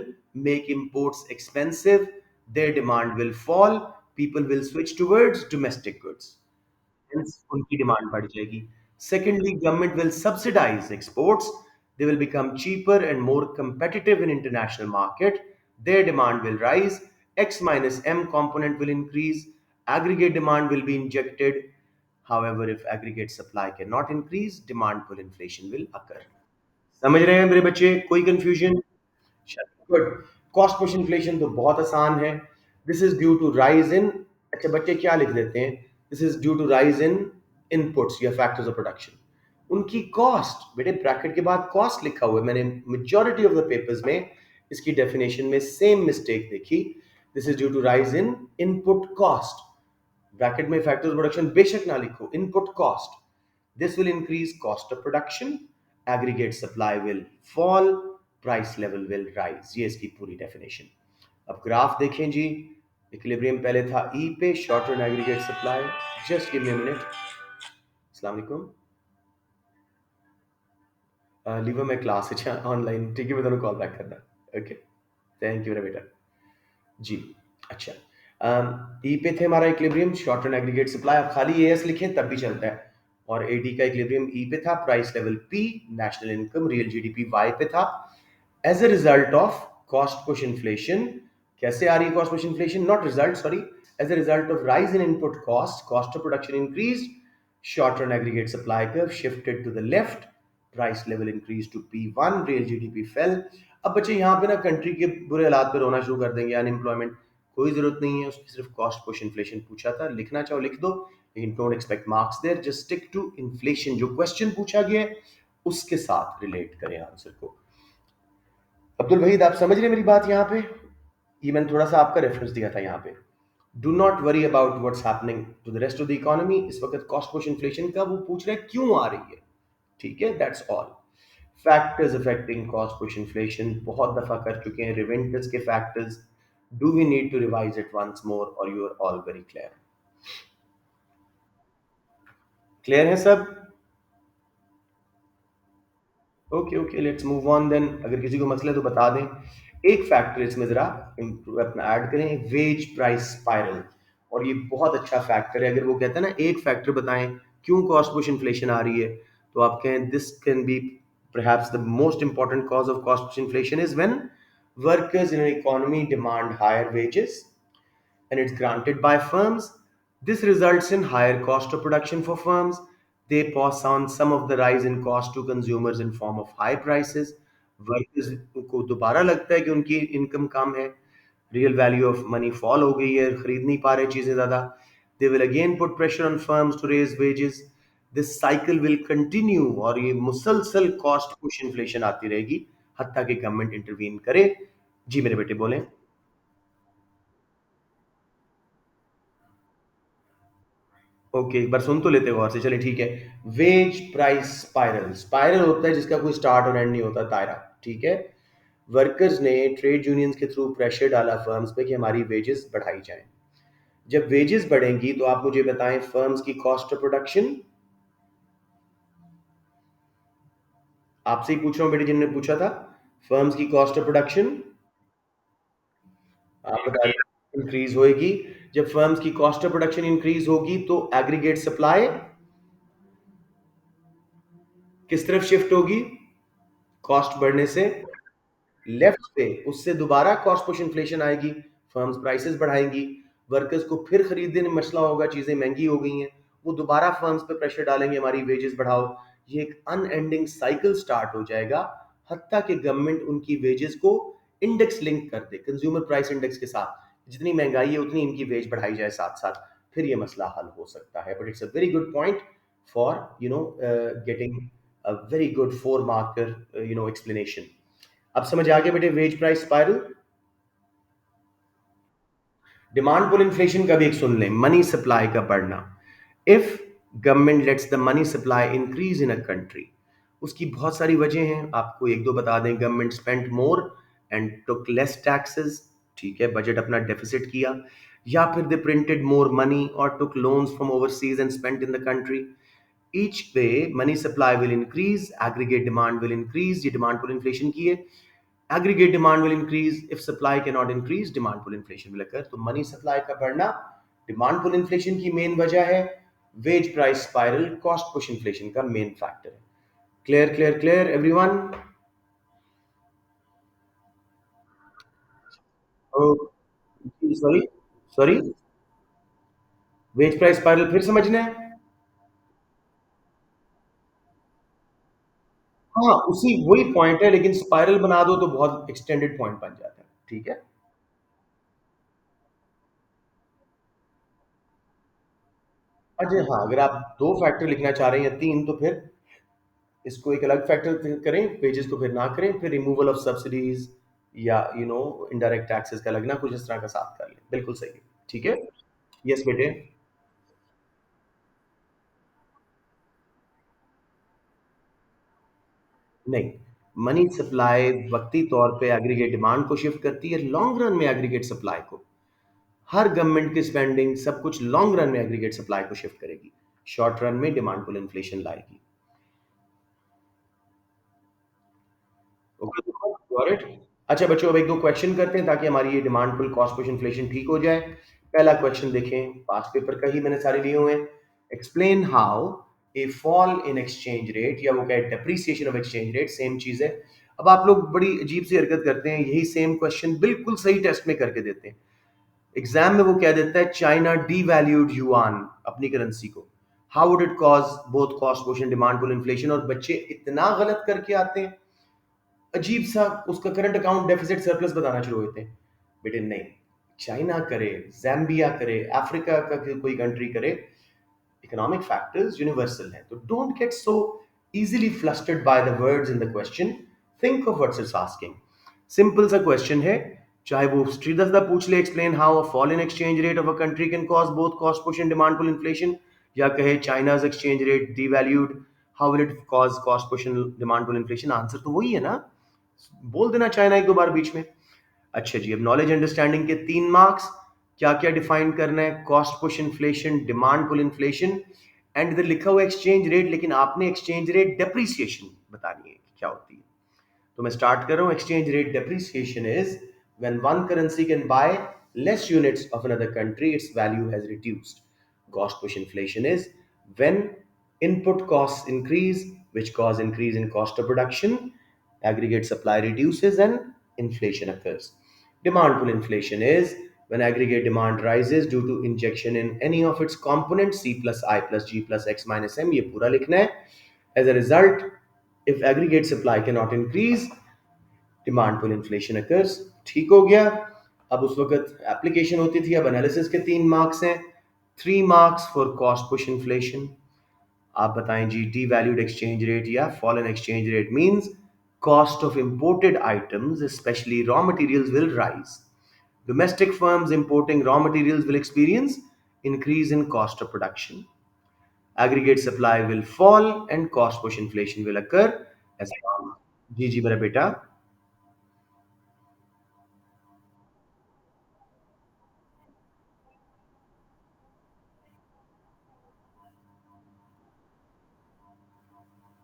make imports expensive. Their demand will fall. People will switch towards domestic goods. Hence, उनकी demand बढ़ जाएगी. Secondly, government will subsidize exports. They will become cheaper and more competitive in international market. Their demand will rise. X minus M component will increase. Aggregate demand will be injected. However, if aggregate supply cannot increase, demand pull inflation will occur. समझ रहे हैं मेरे बच्चे? कोई confusion? Good. Cost push inflation तो बहुत आसान है। This is due to rise in, अच्छा बच्चे क्या लिख देते हैं, this is due to rise in inputs या फैक्टर्स ऑफ प्रोडक्शन, उनकी कॉस्ट, बेटे ब्रैकेट के बाद कॉस्ट लिखा हुआ है, मैंने मेजॉरिटी ऑफ द पेपर्स में इसकी डेफिनेशन में सेम मिस्टेक देखी। This is due to rise in input cost. Bracket में फैक्टर्स ऑफ प्रोडक्शन बेशक ना लिखो, input cost, this will increase cost of production, aggregate supply will fall, price level will rise। ये इसकी पूरी definition. अब graph देखें जी, इक्विलिब्रियम पहले था ई पे, short run aggregate supply. Just give me a minute. अस्सलाम वालेकुम। लीवर में क्लास है ऑनलाइन, ठीक है, मैं दोनों कॉल बैक करना। ओके, थैंक यू मेरा बेटा जी। अच्छा, ई पे थे हमारा equilibrium, short run aggregate supply. आप खाली एएस लिखें तब भी चलता है। और एडी का इक्विलिब्रियम ई पे था, price level P, national income real GDP Y पे था। As a result of cost push inflation, कैसे आ रही है cost push inflation, not result, sorry, as a result of rise in input cost, cost of production increase, short run aggregate supply curve shifted to the left, price level increase to P1, real GDP fell. अब बच्चे यहाँ पे ना country के बुरे हालात पे रोना शुरू कर देंगे, अनएम्प्लॉयमेंट, कोई जरूरत नहीं है उसकी, सिर्फ कॉस्ट पुश इन्फ्लेशन पूछा था, लिखना चाहो लिख दो, लेकिन don't expect marks there, just stick to inflation, जो क्वेश्चन पूछा गया है उसके साथ रिलेट करें आंसर को। अब्दुल वहीद, आप समझ रहे हैं मेरी बात यहाँ पे? ये मैंने थोड़ा सा आपका रेफरेंस दिया था यहाँ पे। Do not worry about what's happening to the rest of the economy. इस वक्त कॉस्ट पुश इन्फ्लेशन का वो पूछ रहे हैं क्यों आ रही है, ठीक है, that's all. Factors affecting cost push inflation बहुत दफा कर चुके हैं, रिवेंटर्स के factors. Do we need to revise it once more or you are all very clear? Clear है सब? Okay okay, let's move on then. अगर किसी को मसला है तो बता दें। एक फैक्टर इसमें जरा अपना ऐड करें, वेज प्राइस स्पाइरल। और ये बहुत अच्छा फैक्टर है। अगर वो कहते हैं ना एक फैक्टर बताएं क्यों कॉस्ट पुश इन्फ्लेशन आ रही है, तो आप कहें this can be perhaps the most important cause of cost push inflation is when workers in an economy demand higher wages and it's granted by firms. This results in higher cost of production for firms. They pass on some of the rise in cost to consumers in form of high prices. Workers को दोबारा लगता है कि उनकी income कम है, real value of money fall हो गई है, खरीद नहीं पा रहे चीजें ज्यादा। They will again put pressure on firms to raise wages. This cycle will continue और ये मुसलसल कॉस्ट पुश इन्फ्लेशन आती रहेगी हत्ता कि गवर्नमेंट इंटरवीन करे। जी मेरे बेटे बोलें। ओके, एक बार सुन तो लेते गौर से, चलिए ठीक है। वेज प्राइस स्पाइरल, स्पाइरल होता है जिसका कोई स्टार्ट और एंड नहीं होता, दायरा, ठीक है। वर्कर्स ने ट्रेड यूनियंस के थ्रू प्रेशर डाला फर्म्स पे कि हमारी वेजेस बढ़ाई जाएं। जब वेजेस बढ़ेंगी तो आप मुझे बताएं फर्म्स की कॉस्ट ऑफ प्रोडक्शन, आपसे ही पूछ रहा हूं बेटे जिन्होंने पूछा था, फर्म्स की कॉस्ट ऑफ प्रोडक्शन आप बता रहे इंक्रीज होएगी। जब फर्म्स की कॉस्ट ऑफ प्रोडक्शन इंक्रीज होगी तो एग्रीगेट सप्लाई किस तरफ शिफ्ट होगी? कॉस्ट बढ़ने से लेफ्ट पे, उससे दोबारा कॉस्ट पुश इन्फ्लेशन आएगी, फर्म्स प्राइसेस बढ़ाएंगी, वर्कर्स को फिर खरीदने में मसला होगा, चीजें महंगी हो गई हैं, वो दोबारा फर्म्स पे प्रेशर डालेंगे हमारी वेजेस बढ़ाओ। ये एक अनएंडिंग साइकिल स्टार्ट हो जाएगा हत्ता कि गवर्नमेंट उनकी वेजेस को इंडेक्स लिंक कर दे कंज्यूमर प्राइस इंडेक्स के साथ, जितनी महंगाई है उतनी इनकी वेज बढ़ाई जाए साथ साथ, फिर ये मसला हल हो सकता है। But it's a very good point for getting a very good four marker explanation. अब समझ आ गया बेटे wage price spiral. Demand pull inflation का भी एक सुन लें, मनी सप्लाई का बढ़ना। If government lets the money supply increase in a country, उसकी बहुत सारी वजह हैं, आपको एक दो बता दें। Government spent more and took less taxes, ठीक है, बजट अपना डेफिसिट किया, या फिर दे printed more money or took loans from overseas and spent in the country. Each way money supply will increase, aggregate demand will increase, ये demand pull inflation की है। Aggregate demand will increase. If supply cannot increase, demand pull inflation will occur. तो money supply का बढ़ना demand pull inflation की main वजह है, wage price spiral cost push inflation का मेन फैक्टर है। Clear clear clear everyone? Sorry sorry, wage price spiral फिर समझना है? हाँ, उसी वही पॉइंट है, लेकिन स्पाइरल बना दो तो बहुत एक्सटेंडेड पॉइंट बन जाता है, ठीक है। अच्छा हाँ, अगर आप दो फैक्टर लिखना चाह रहे हैं या तीन, तो फिर इसको एक अलग फैक्टर करें, पेजेस को फिर ना करें, फिर रिमूवल ऑफ सब्सिडीज या इनडायरेक्ट टैक्सेस का लगना, कुछ इस तरह का साथ कर लें, बिल्कुल सही है। ठीक है। यस बेटे। नहीं, मनी सप्लाई वक्ती तौर पे एग्रीगेट डिमांड को शिफ्ट करती है, लॉन्ग रन में एग्रीगेट सप्लाई को। हर गवर्नमेंट की स्पेंडिंग सब कुछ लॉन्ग रन में एग्रीगेट सप्लाई को शिफ्ट करेगी, शॉर्ट रन में डिमांड पुल इन्फ्लेशन लाएगी। Okay, got it. अच्छा बच्चों, अब एक दो क्वेश्चन करते हैं ताकि हमारी ये demand pull cost push inflation ठीक हो जाए। पहला क्वेश्चन देखें, पास पेपर का ही मैंने सारे लिए हुए हैं। Explain how a fall in exchange rate, या वो क्या है, depreciation of exchange rate, same चीज है। अब आप लोग बड़ी अजीब सी हरकत करते हैं, यही सेम क्वेश्चन बिल्कुल सही टेस्ट में करके देते हैं। एग्जाम में वो कह देता है चाइना डी वैल्यूड युआन, अपनी करेंसी को, how would it cause both cost push and demand pull inflation, और बच्चे इतना गलत करके आते हैं, अजीब सा उसका करंट अकाउंट डेफिसिट सरप्लस बताना शुरू होते हैं। बेटे नहीं, चाइना करे, जैम्बिया करे, अफ्रीका का कोई कंट्री करे, इकोनॉमिक फैक्टर्स यूनिवर्सल हैं, तो don't get so easily flustered by the words in the question, think of what's its asking. Simple सा क्वेश्चन है, चाहे वो श्रीधर दा पूछ ले explain how a fall in exchange rate of a country can cause both cost push and demand pull inflation, या कहे China's exchange rate devalued, how will it cause cost push and demand pull inflation, answer तो वही है ना। बोल देना China एक दो बार बीच में। अच्छा जी, अब नॉलेज अंडरस्टैंडिंग के 3 मार्क्स। क्या क्या डिफाइन करना है, cost push inflation, demand pull inflation, and इधर लिखा हुआ एक्सचेंज रेट, लेकिन आपने एक्सचेंज रेट डेप्रिसिएशन बतानी है कि क्या होती है। तो मैं स्टार्ट कर रहा हूं। Exchange rate depreciation is when one currency can buy less units of another country, it's value has reduced. Cost push inflation is when input costs increase, which cause increase in cost of production, aggregate supply reduces and inflation occurs. Demand pull inflation is when aggregate demand rises due to injection in any of its components, C plus I plus G plus X minus M, ये पूरा लिखना है। As a result, if aggregate supply cannot increase, demand pull inflation occurs। ठीक हो गया। अब उस वक्त एप्लीकेशन होती थी, अब एनालिसिस के 3 मार्क्स हैं। 3 marks for cost push inflation. आप बताएं जी, डी वैल्यूड एक्सचेंज रेट या fallen exchange rate means cost of imported items, especially raw materials, will rise. Domestic firms importing raw materials will experience increase in cost of production. Aggregate supply will fall and cost push inflation will occur as जी जी मेरा बेटा।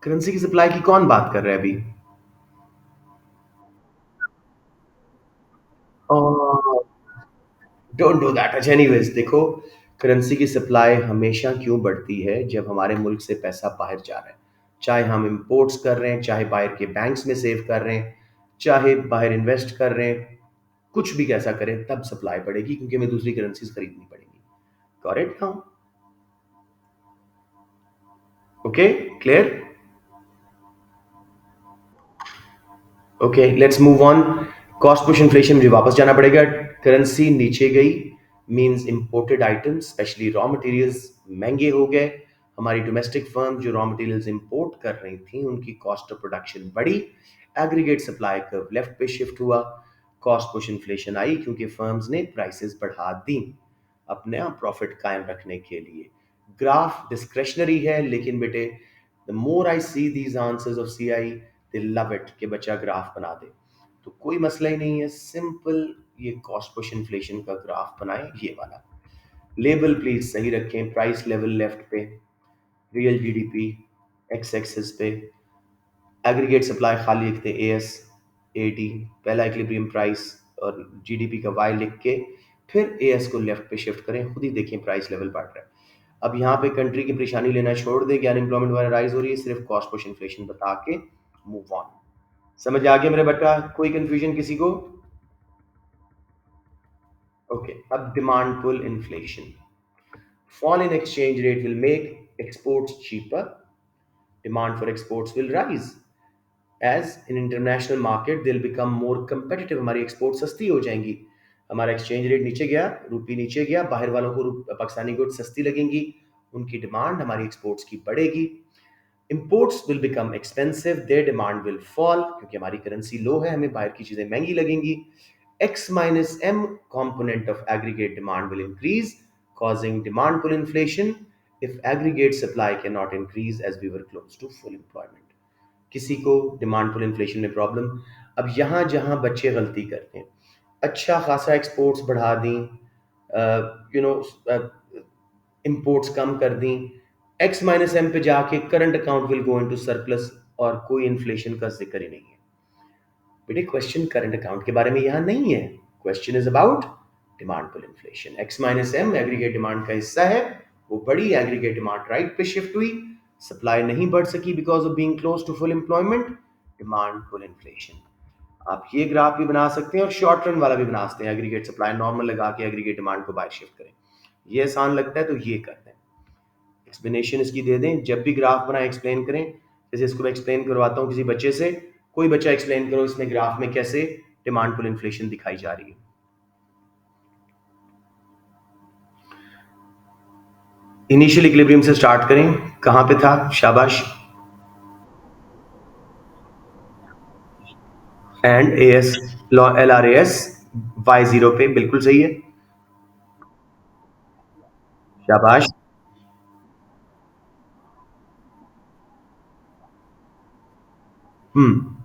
Currency की supply की कौन बात कर रहा है अभी? Don't do that. अच्छा एनीवेज देखो, करेंसी की सप्लाई हमेशा क्यों बढ़ती है जब हमारे मुल्क से पैसा बाहर जा रहा है, चाहे हम इंपोर्ट्स कर रहे हैं, चाहे बाहर के बैंक्स में सेव कर रहे हैं, चाहे बाहर इन्वेस्ट कर रहे हैं, कुछ भी कैसा करें तब सप्लाई बढ़ेगी, क्योंकि हमें दूसरी करेंसीज खरीदनी पड़ेगी। Got it now? Okay, clear? Okay, let's move on. Cost push inflation, मुझे वापस जाना पड़ेगा। करेंसी नीचे गई means imported items specially raw materials महंगे हो गए। हमारी डोमेस्टिक फर्म जो रॉ मटेरियल्स इंपोर्ट कर रही थी उनकी कॉस्ट ऑफ प्रोडक्शन बढ़ी, एग्रीगेट सप्लाई कर्व लेफ्ट पे शिफ्ट हुआ, कॉस्ट पुश इन्फ्लेशन आई क्योंकि फर्म्स ने प्राइसेस बढ़ा दी अपने प्रॉफिट कायम रखने के लिए। ग्राफ डिस्क्रेशनरी है, लेकिन बेटे the more I see these answers of CI, they love it कि बच्चा ग्राफ बना दे। तो कोई मसला ही नहीं है, सिंपल ये कॉस्ट पुश इन्फ्लेशन का ग्राफ बनाएं, ये वाला। लेबल प्लीज सही रखें, प्राइस लेवल लेफ्ट पे, रियल जीडीपी एक्स एक्सिस पे, एग्रीगेट सप्लाई खाली लिखते ए एस ए डी, पहला इक्विलिब्रियम प्राइस और जीडीपी का वाई लिख के फिर ए एस को लेफ्ट पे शिफ्ट करें, खुद ही देखें प्राइस लेवल बढ़ रहा है। अब यहाँ पे कंट्री की परेशानी लेना छोड़ दे कि अनएम्प्लॉयमेंट वगैरह राइज हो रही है, सिर्फ कॉस्ट पुश इन्फ्लेशन बता के मूव ऑन। समझ आ गया मेरे बेटा? कोई कंफ्यूजन किसी को? ओके, अब demand pull inflation. Fall in exchange rate will make exports cheaper. Demand for exports will rise. As in international market, they'll become more competitive. हमारी एक्सपोर्ट सस्ती हो जाएंगी। हमारा एक्सचेंज रेट नीचे गया, रुपी नीचे गया, बाहर वालों को पाकिस्तानी गुड सस्ती लगेंगी, उनकी डिमांड हमारी एक्सपोर्ट्स की बढ़ेगी, imports will become expensive, their demand will fall क्योंकि हमारी करेंसी लो है, हमें बाहर की चीजें महंगी लगेंगी. X minus M component of aggregate demand will increase, causing demand pull inflation if aggregate supply cannot increase as we were close to full employment. किसी को डिमांड पुल इन्फ्लेशन में प्रॉब्लम. अब यहाँ जहाँ बच्चे गलती करते हैं, अच्छा खासा एक्सपोर्ट्स बढ़ा दी, यू नो इंपोर्ट्स कम कर दी, एक्स माइनस एम पे जाके current account will go into surplus और कोई इन्फ्लेशन का जिक्र ही नहीं है. बेटे क्वेश्चन करंट अकाउंट के बारे में यहाँ नहीं है, question is about demand pull inflation. X minus M aggregate demand का हिस्सा है, वो बड़ी एग्रीगेट डिमांड राइट पे शिफ्ट हुई, सप्लाई नहीं बढ़ सकी because of being close to full employment, demand pull inflation. आप ये ग्राफ भी बना सकते हैं और शॉर्ट रन वाला भी बना सकते हैं, एग्रीगेट सप्लाई नॉर्मल लगा के एग्रीगेट डिमांड को बाय शिफ्ट करें. ये आसान लगता है तो ये करते हैं. एक्सप्लेनेशन इसकी दे दें, जब भी ग्राफ बनाए एक्सप्लेन करें. जैसे इसको मैं एक्सप्लेन करवाता हूँ किसी बच्चे से, कोई बच्चा एक्सप्लेन करो इसमें ग्राफ में कैसे डिमांड पुल इन्फ्लेशन दिखाई जा रही है. इनिशियल इक्विलिब्रियम से स्टार्ट करें, कहां पे था, शाबाश. And A S law L R A S Y zero पे, बिल्कुल सही है, शाबाश. Hmm.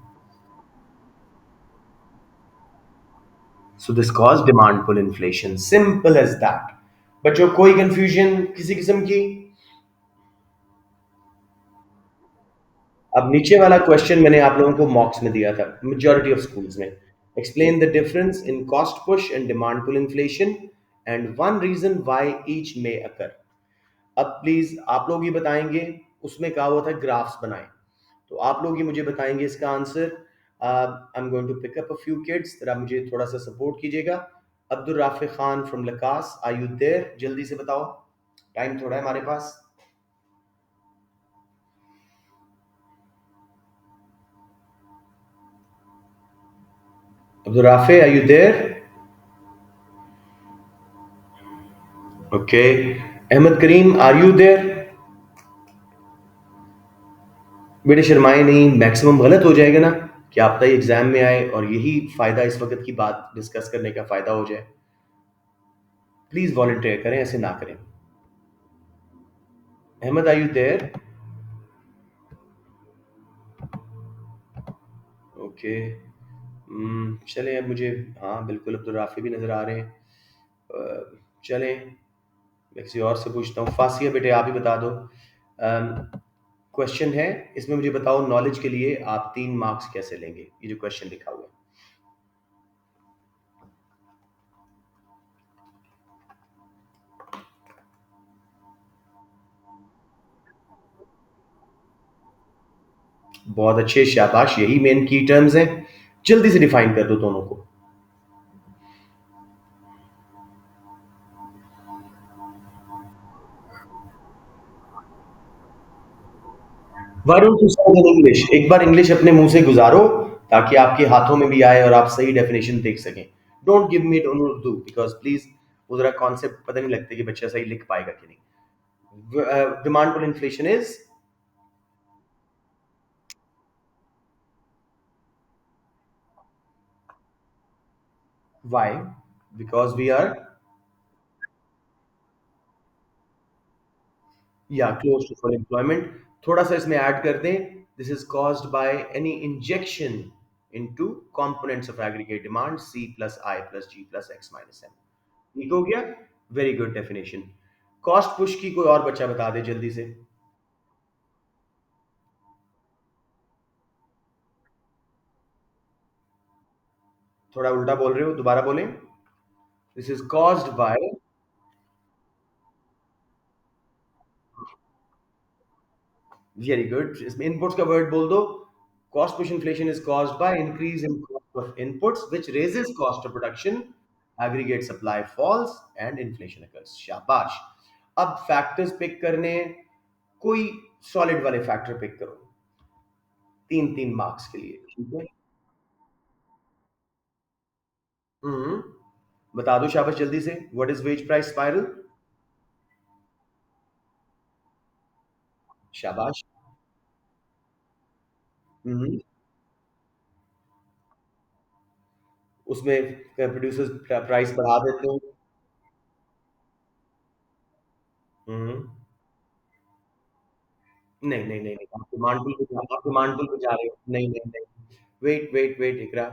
So this cause demand pull inflation, simple as that. बच्चों कोई कंफ्यूजन किसी किस्म की? अब नीचे वाला क्वेश्चन मैंने आप लोगों को मॉक्स में दिया था मेजॉरिटी ऑफ स्कूल्स में. Explain the difference in cost push and demand pull inflation and one reason why each may occur. अब प्लीज आप लोग ही बताएंगे, उसमें कहा हुआ था ग्राफ्स बनाएं, तो आप लोग ही मुझे बताएंगे इसका answer. I am going to pick up a few kids, जरा मुझे थोड़ा सा सपोर्ट कीजिएगा. Abdul Rafi Khan from LACAS, are you there? जल्दी से बताओ, टाइम थोड़ा है हमारे पास. Abdul Rafi, are you there? Okay. Ahmad Karim, are you there? बेटे शर्माए नहीं, मैक्सिमम गलत हो जाएगा ना, कि आप तय एग्जाम में आए और यही फायदा इस वक्त की बात डिस्कस करने का फायदा हो जाए. प्लीज वॉलंटियर करें, ऐसे ना करें. Ahmad, are you there? Okay. चलें, अब मुझे, हाँ बिल्कुल अब्दुल राफी भी नज़र आ रहे हैं. चलें, मैं किसी और से पूछता हूँ. फासिया बेटे आप ही बता दो. क्वेश्चन है, इसमें मुझे बताओ नॉलेज के लिए आप 3 मार्क्स कैसे लेंगे, ये जो क्वेश्चन लिखा हुआ है. बहुत अच्छे, शाबाश, यही मेन की टर्म्स हैं. जल्दी से डिफाइन कर दो दोनों को. Why don't you say it in English? एक बार इंग्लिश अपने मुंह से गुजारो ताकि आपके हाथों में भी आए और आप सही डेफिनेशन देख सकें. Don't give me it in Urdu because please वो जरा कॉन्सेप्ट पता नहीं लगता कि बच्चा सही लिख पाएगा कि नहीं. Demand pull inflation is why, because we are, या क्लोज टू फुल एम्प्लॉयमेंट. थोड़ा सा इसमें ऐड कर दें, this is caused by any injection into components of aggregate demand C plus I plus G plus X minus M. ठीक हो गया, very good definition. Cost push की कोई और बच्चा बता दे जल्दी से. थोड़ा उल्टा बोल रहे हो, दोबारा बोलें. This is caused by, very good, इसमें इनपुट्स का वर्ड बोल दो. Cost push inflation is caused by increase in cost of inputs which raises cost of production, aggregate supply falls and inflation occurs. शाबाश. अब फैक्टर्स पिक करने हैं, कोई solid वाले फैक्टर पिक करो, 3-3 मार्क्स के लिए, ठीक है. हम्म. बता दो शाबाश जल्दी से, what is wage price spiral? शाबाश। हम्म। उसमें प्रोड्यूसर्स प्राइस बढ़ा देते हैं। हम्म। नहीं नहीं नहीं नहीं, आप डिमांड पुल पे जा रहे हो, नहीं नहीं नहीं। Wait wait wait Iqra,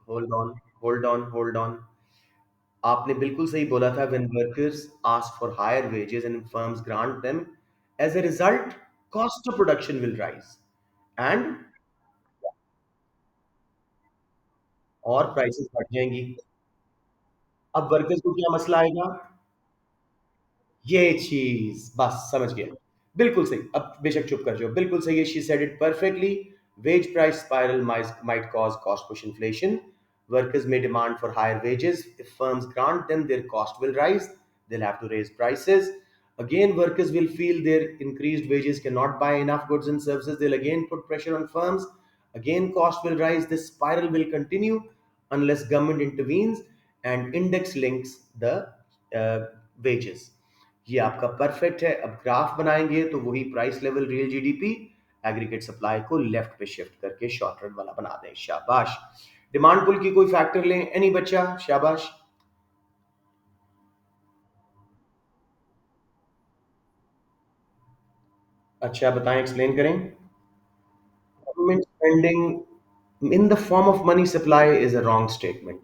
hold on, hold on, hold on. आपने बिल्कुल सही बोला था, when workers ask for higher wages and firms grant them, as a result cost of production will rise and, और प्राइसेस बढ़ जाएंगी। अब वर्कर्स को क्या मसला आएगा? ये चीज बस समझ गया। बिल्कुल सही, अब बेशक चुप कर जाओ, बिल्कुल सही है, she said it perfectly. Wage price spiral might cause cost push inflation. Workers may demand for higher wages. If firms grant them, their cost will rise. They'll have to raise prices. Again, workers will feel their increased wages cannot buy enough goods and services. They'll again put pressure on firms. Again, cost will rise. This spiral will continue unless government intervenes and index links the wages. ये आपका perfect है। अब graph बनाएंगे तो वही price level, real GDP, aggregate supply को left पे shift करके शॉर्ट रन वाला बना दें। शाबाश। डिमांड पुल की कोई फैक्टर लें, एनी बच्चा? शाबाश। अच्छा बताएं, एक्सप्लेन करें। Government spending in the form of money supply is a wrong statement.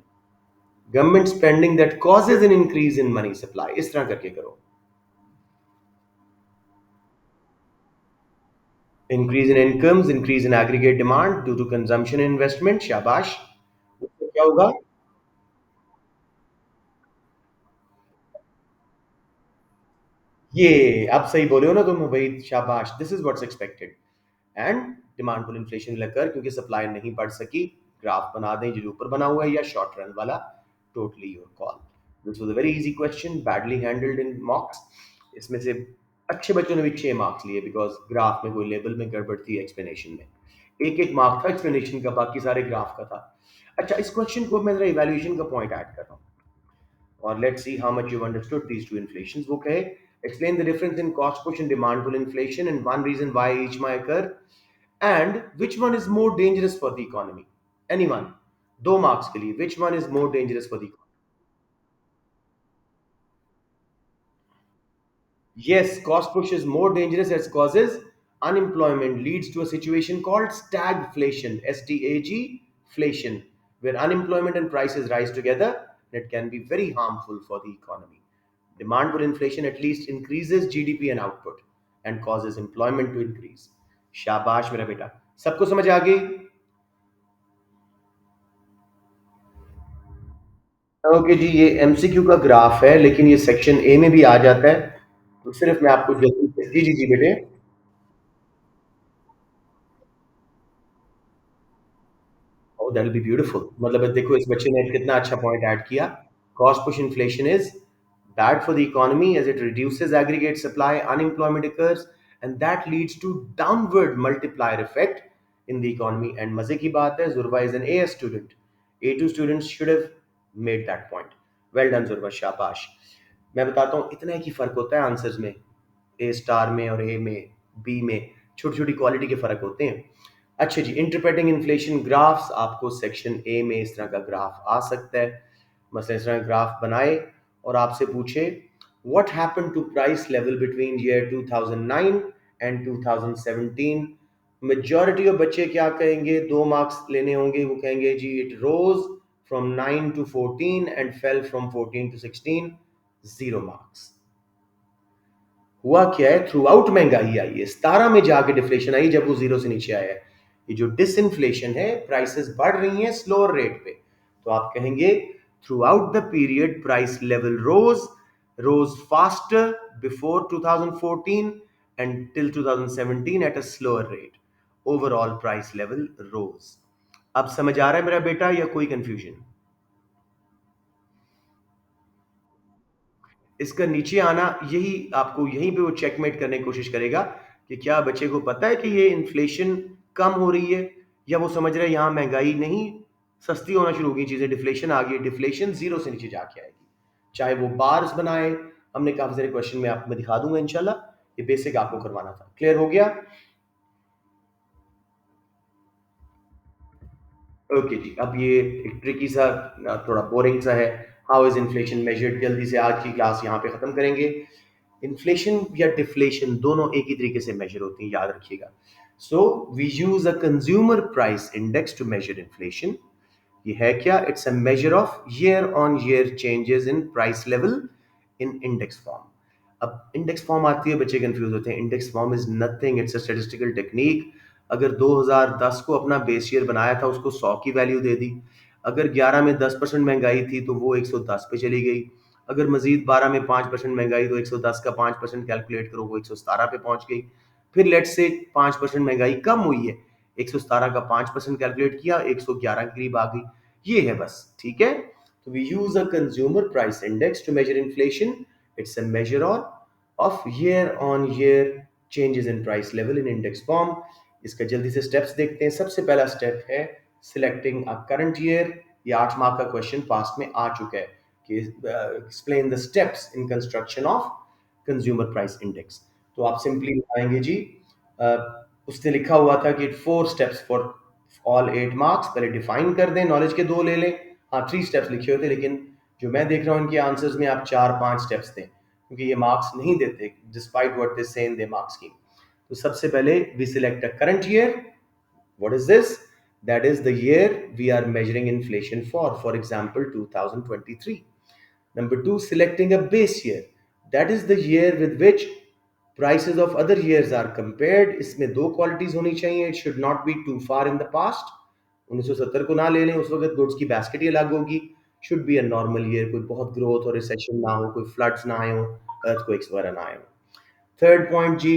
Government spending that causes an increase in money supply, इस तरह करके करो। Increase in incomes, increase in aggregate demand due to consumption and investment। शाबाश। उससे क्या होगा? ये आप सही बोले हो ना तुम भाई, शाबाश, this is what's expected. And demand pull inflation लगकर क्योंकि सप्लाई नहीं बढ़ सकी, ग्राफ बना दें जो ऊपर बना हुआ है या शॉर्ट रन वाला, totally your call. This was a very easy question, badly handled इन मॉक्स। इसमें से अच्छे बच्चों ने भी 6 मार्क्स लिए बिकॉज ग्राफ में कोई लेवल में गड़बड़ थी, एक्सप्लेनेशन में एक एक मार्क था एक्सप्लेनेशन का, बाकी सारे ग्राफ का था। अच्छा, इस क्वेश्चन को मैं जरा इवैल्यूएशन का पॉइंट ऐड कर रहा हूँ और let's see how much you've understood these two inflations. वो कहे, explain the difference in cost push and demand pull inflation and one reason why each might occur and which one is more dangerous for the economy. Anyone? 2 marks के लिए, which one is more dangerous for the economy? Yes, cost push is more dangerous as causes unemployment, leads to a situation called stagflation, STAG inflation, where unemployment and prices rise together. It can be very harmful for the economy. Demand pull inflation at least increases GDP and output and causes employment to increase. शाबाश मेरा बेटा, सबको समझ आ गई? Okay जी, ये MCQ का graph है लेकिन ये सेक्शन ए में भी आ जाता है, तो सिर्फ मैं आपको जल्दी से, जी जी जी बेटे। Oh, that'll be beautiful. मतलब देखो इस बच्चे ने कितना अच्छा पॉइंट ऐड किया। Cost push inflation is bad for the economy as it reduces aggregate supply, unemployment occurs, and that leads to downward multiplier effect in the economy. And मजे की बात है, Zurva is an AS student. A2 students should have made that point. Well done Zurva, शाबाश। मैं बताता हूँ इतना ही फर्क होता है आंसर्स में, ए स्टार में और ए में, बी में छोटी छोटी क्वालिटी के फर्क होते हैं। अच्छा जी, इंटरप्रेटिंग इन्फ्लेशन ग्राफ्स, आपको सेक्शन ए में इस तरह का ग्राफ आ सकता है। मसलन इस तरह ग्राफ बनाए और आपसे पूछे what happened to price level between year 2009 and 2017। Majority of बच्चे क्या कहेंगे, 2 मार्क्स लेने होंगे, वो कहेंगे जी it rose from 9 to 14 and fell from 14 to 16। 0 marks. हुआ क्या है, थ्रू आउट महंगाई आई है, 17 में जाके डिफ्लेशन आई जब वो जीरो से नीचे आया है। ये जो डिसइंफ्लेशन है, प्राइसेस बढ़ रही हैं स्लोअर रेट पे, तो आप कहेंगे throughout the period price level rose faster before 2014 and till 2017 at a slower rate, overall price level rose. अब समझ आ रहा है मेरा बेटा या कोई कंफ्यूजन? इसका नीचे आना यही आपको यहीं पे वो चेकमेट करने की कोशिश करेगा कि क्या बच्चे को पता है कि ये इन्फ्लेशन कम हो रही है, या वो समझ रहा है यहाँ महंगाई नहीं, सस्ती होना शुरू हो गई चीजें, डिफ्लेशन आ गई, डिफ्लेशन जीरो से नीचे जाके आएगी। चाहे वो बार्स बनाए, हमने काफी सारे क्वेश्चन में आपको मैं दिखा दूंगा इंशाल्लाह, ये बेसिक आपको करवाना था। क्लियर हो गया? ओके जी, अब ये एक ट्रिकी सा थोड़ा बोरिंग सा है। How is inflation measured? जल्दी से आज की क्लास यहाँ पे खत्म करेंगे। इन्फ्लेशन या डिफ्लेशन दोनों एक ही तरीके से मेजर होती हैं, याद रखिएगा। So we use a consumer price index to measure inflation. ये है क्या? It's a measure of year on year changes in price level in index form. अब इंडेक्स फॉर्म आती है, बच्चे कंफ्यूज होते हैं। Index form is nothing, it's a statistical technique. अगर 2010 को अपना बेस ईयर बनाया था, उसको 100 की वैल्यू दे दी। अगर 11 में 10% महंगाई थी तो वो 110 पे चली गई। अगर मजीद 12 में 5% महंगाई तो 110 का 5% कैलकुलेट करो, वो 117 पे पहुंच गई। फिर लेट्स से 5% महंगाई कम हुई है, 117 का 5% कैलकुलेट किया, 111 के करीब आ गई। ये है बस, ठीक है। तो we use a consumer price index to measure inflation. It's a measure of year on year changes in price level in index form. इसका जल्दी से स्टेप्स देखते हैं। सबसे पहला स्टेप है सिलेक्टिंग अ करंट ईयर। ये 8 मार्क का क्वेश्चन पास्ट में आ चुका है कि explain the steps in construction of consumer price index. तो आप सिंपली बताएंगे जी, उसने लिखा हुआ था कि 4 स्टेप्स फॉर ऑल 8 मार्क्स। पहले डिफाइन कर दें, नॉलेज के 2 ले लें। हाँ, 3 स्टेप्स लिखे होते, लेकिन जो मैं देख रहा हूँ इनके आंसर्स में आप 4-5 स्टेप्स दें, क्योंकि ये मार्क्स नहीं देते डिस्पाइट व्हाट दे से इन दे मार्क्स स्कीम। तो सबसे पहले we select a current year. What is this? That is the year we are measuring inflation for example 2023. Number two, selecting a base year. That is the year with which prices of other years are compared. इसमें 2 qualities होनी चाहिए. It should not be too far in the past. 1970 को ना ले लें, उस वक्त goods की बास्केट ही अलग होगी। Should be a normal year, कोई बहुत ग्रोथ और रिसेशन ना हो, कोई फ्लड्स ना आए हो, अर्थक्वेक्स वगैरह ना आए हो। Third point G,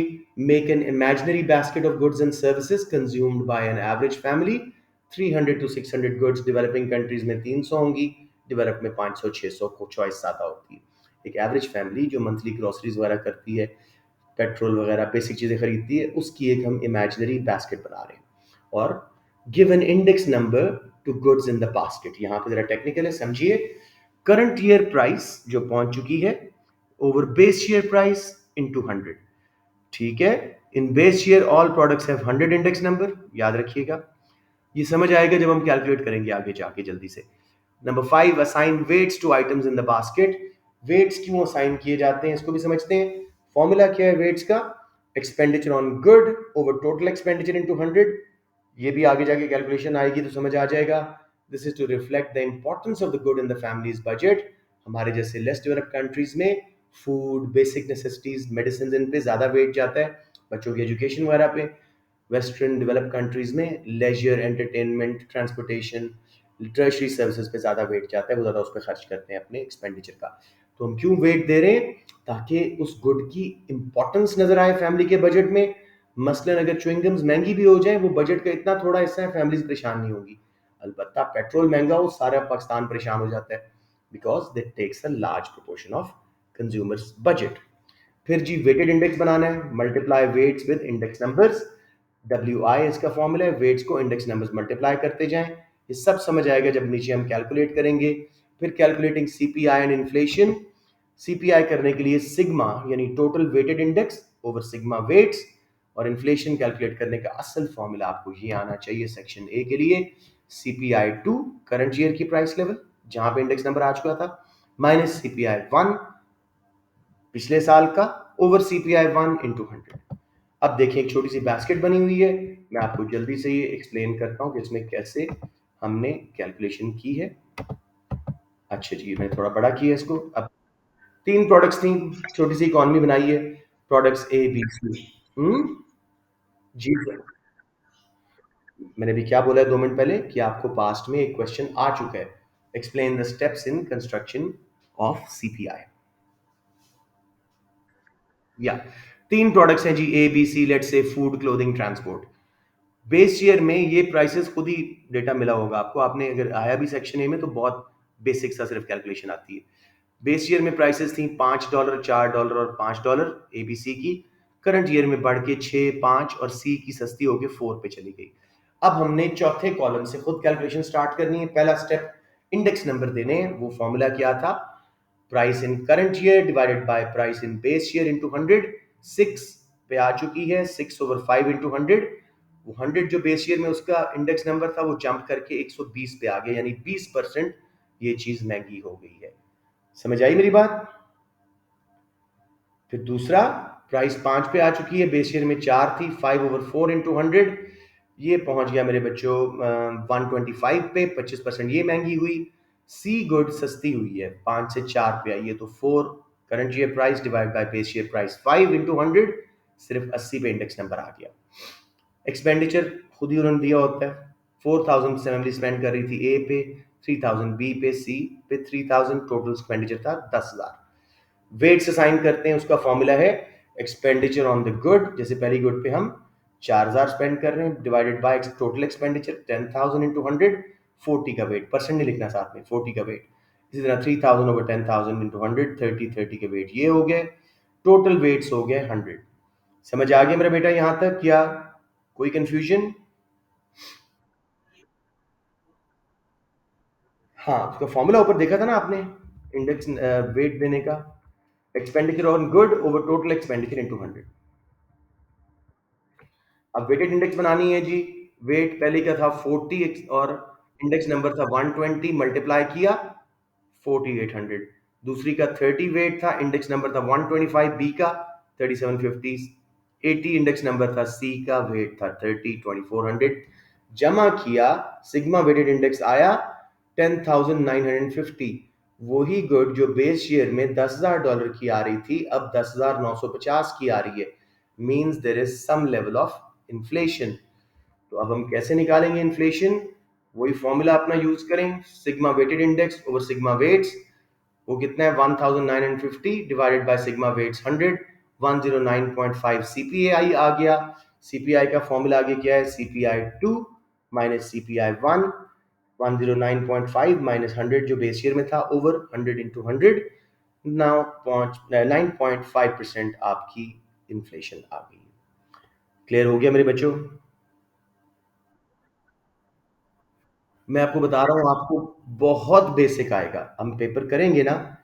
make an imaginary basket of goods and services consumed by an average family. 300 to 600 goods, developing countries में 300 होंगी, develop में 500-600 को चॉइस ज़्यादा होती है। एक एवरेज फैमिली जो मंथली ग्रोसरीज वगैरह करती है, पेट्रोल वगैरह बेसिक चीज़ें खरीदती है, उसकी एक हम इमेजिनरी बास्केट बना रहे हैं। और give an index number two goods in the basket. यहाँ पे जरा टेक्निकल है, समझिए। करंट ईयर प्राइस जो पहुंच चुकी है over base year price into 100, ठीक है। In base year all products have 100 index number, याद रखिएगा। ये समझ आएगा जब हम कैलकुलेट करेंगे आगे जाके जल्दी से। Number 5, assign weights to items in the basket. Weights क्यों असाइन किए जाते हैं इसको भी समझते हैं। फॉर्मूला क्या है वेट्स का? Expenditure on good over total expenditure into 100। ये भी आगे जाके कैलकुलेशन आएगी तो समझ आ जाएगा। This is to reflect the importance of the good in the families budget. हमारे जैसे लेस डेवलप्ड कंट्रीज में फूड, बेसिक नेसेसिटीज, मेडिसिन, इन पे ज्यादा वेट जाता है, बच्चों की एजुकेशन वगैरह पे। वेस्टर्न डेवलप्ड कंट्रीज में leisure, entertainment, transportation, tertiary services पे ज़्यादा वेट जाता है, वो ज़्यादा उस पर खर्च करते हैं अपने एक्सपेंडिचर का। तो हम क्यों वेट दे रहे हैं? ताकि उस गुड की इंपॉर्टेंस नजर आए फैमिली के बजट में। मसलन अगर च्युइंगम्स महंगी भी हो जाए, वो बजट का इतना थोड़ा हिस्सा है, फैमिलीज परेशान नहीं होगी। अलबत्ता पेट्रोल महंगा हो, सारा पाकिस्तान परेशान हो जाता है, because that takes a large proportion of consumers budget. फिर जी वेटेड इंडेक्स बनाना है, multiply weights with index numbers. WI इसका फॉर्मूला है, वेट्स को इंडेक्स नंबर्स मल्टीप्लाई करते जाएं। ये सब समझ आएगा जब नीचे हम कैलकुलेट करेंगे। फिर calculating CPI and inflation. CPI करने के लिए सिग्मा यानी total weighted index over sigma weights, और इन्फ्लेशन कैलकुलेट करने का असल फॉर्मूला आपको ये आना चाहिए सेक्शन ए के लिए। CPI 2 करंट ईयर की प्राइस लेवल जहां पे इंडेक्स नंबर आ चुका था, माइनस CPI 1 पिछले साल का, ओवर CPI 1 इंटू 100। अब देखिए एक छोटी सी बास्केट बनी हुई है, मैं आपको जल्दी से ये एक्सप्लेन करता हूँ कि इसमें कैसे हमने कैलकुलेशन की है। अच्छा जी, मैंने थोड़ा बड़ा किया इसको। अब 3 प्रोडक्ट्स थी, छोटी सी इकॉनमी बनाई है, प्रोडक्ट्स A, B, C। जी सर, मैंने भी क्या बोला है 2 मिनट पहले कि आपको पास्ट में एक क्वेश्चन आ चुका है, explain the steps in construction of CPI। या 3 प्रोडक्ट्स हैं जी, A, B, C, let's say food, clothing, transport. Base year में ये प्राइसेस खुद ही डेटा मिला होगा आपको, आपने अगर आया भी सेक्शन ए में तो बहुत बेसिक सा सिर्फ कैलकुलेशन आती है। बेस ईयर में प्राइसेस थी $5, $4 और $5 ABC की। करंट ईयर में बढ़ के 6, 5 और सी की सस्ती होके 4 पे चली गई। अब हमने चौथे कॉलम से खुद कैलकुलेशन स्टार्ट करनी है। पहला स्टेप इंडेक्स नंबर देने हैं। वो फॉर्मूला क्या था? Price in current year divided by price in base year into 100। 6 पे आ चुकी है, 6/5 × 100। वो 100 जो बेस ईयर में उसका इंडेक्स नंबर था वो जंप करके 120 पे आ गया, यानी 20% ये चीज महंगी हो गई है। समझ आई मेरी बात? फिर दूसरा, प्राइस 5 पे आ चुकी है, बेस ईयर में 4 थी, 5/4 × 100, ये पहुंच गया मेरे बच्चों 125 पे, 25% ये महंगी हुई। सी गुड सस्ती हुई है, 5 से 4 पे आई है, तो 4 current year price divide by base year price, 5 × 100, सिर्फ 80 पे इंडेक्स नंबर आ गया। एक्सपेंडिचर खुद ही उन्होंने दिया होता है, 4000 फैमिली स्पेंड कर रही थी ए पे, 3000 बी पे, सी पे 3000, टोटल एक्सपेंडिचर था 10,000। वेट्स असाइन करते हैं, उसका फॉर्मूला है एक्सपेंडिचर ऑन द गुड। जैसे पहली गुड पे हम 4000 स्पेंड कर रहे हैं, डिवाइडेड बाय टोटल एक्सपेंडिचर 10,000 × 100, 40 का वेट, परसेंट नहीं लिखना साथ में, 40 का वेट। इसी तरह 3000/10,000 × 100, 30 के वेट ये हो गए, टोटल वेट्स हो गए 100। समझ आ गया मेरा बेटा यहां तक? या कोई कंफ्यूजन? हाँ, उसका फॉर्मूला ऊपर देखा था ना आपने, इंडेक्स वेट देने का, expenditure on good over total expenditure into 100। अब वेटेड इंडेक्स बनानी है जी। वेट पहले क्या था 40 और इंडेक्स नंबर था 120, मल्टीप्लाई किया 4800। दूसरी का 30 वेट था, इंडेक्स नंबर था 125, बी का 3750, 80 इंडेक्स नंबर था, सी का वेट था 30, 2400। जमा किया, सिग्मा वेटेड इंडेक्स आया 10,950। वही गुड जो बेस ईयर में $10,000 की आ रही थी, अब 10,950 की आ रही है। Means there is some level of inflation. तो अब हम कैसे निकालेंगे इन्फ्लेशन? वही फॉर्मूला अपना यूज करें, sigma weighted index over sigma weights. वो कितना है 1950 divided by sigma weights 100, 109.5 CPI आ गया। सीपीआई का फॉर्मूला आगे क्या है, सीपीआई 2 माइनस सीपीआई 1, 109.5 माइनस 100 जो बेस ईयर में था, ओवर 100 इंटू 100, 9.5% आपकी इन्फ्लेशन आ गई। क्लियर हो गया मेरे बच्चों? मैं आपको बता रहा हूँ, आपको बहुत बेसिक आएगा, हम पेपर करेंगे ना,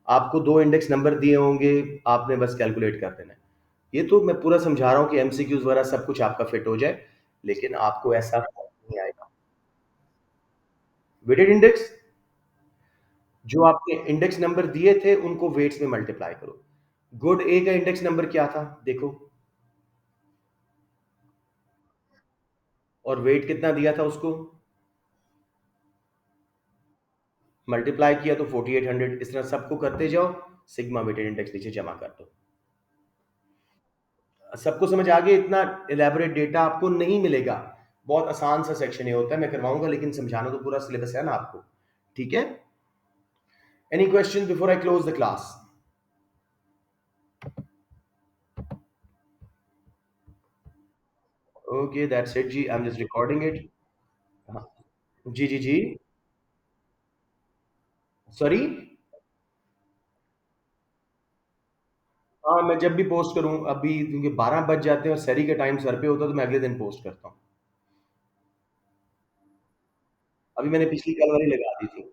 आपको दो इंडेक्स नंबर दिए होंगे, आपने बस कैलकुलेट कर देना है। ये तो मैं पूरा समझा रहा हूँ कि एमसीक्यूज वगैरह सब कुछ आपका फिट हो जाए, लेकिन आपको ऐसा नहीं आएगा। वेटेड इंडेक्स, जो आपने इंडेक्स नंबर दिए थे उनको वेट्स में मल्टीप्लाई करो। गुड ए का इंडेक्स नंबर क्या था देखो, और वेट कितना दिया था उसको, मल्टीप्लाई किया तो 4800। इस तरह सबको करते जाओ, सिग्मा वेटेड इंडेक्स नीचे जमा कर दो। सबको समझ आ गया? इतना इलेबोरेट डेटा आपको नहीं मिलेगा, बहुत आसान सा सेक्शन ये होता है, मैं करवाऊंगा, लेकिन समझाना तो पूरा सिलेबस है ना आपको। ठीक है? Any question before I close the class? Okay, that's it जी, I am just recording it. हाँ, जी जी जी। सॉरी? हाँ, मैं जब भी पोस्ट करूँ, अभी क्योंकि 12 बज जाते हैं और सैरी का टाइम सर पे होता है, तो मैं अगले दिन पोस्ट करता हूँ। अभी मैंने पिछली कल वाली लगा दी थी।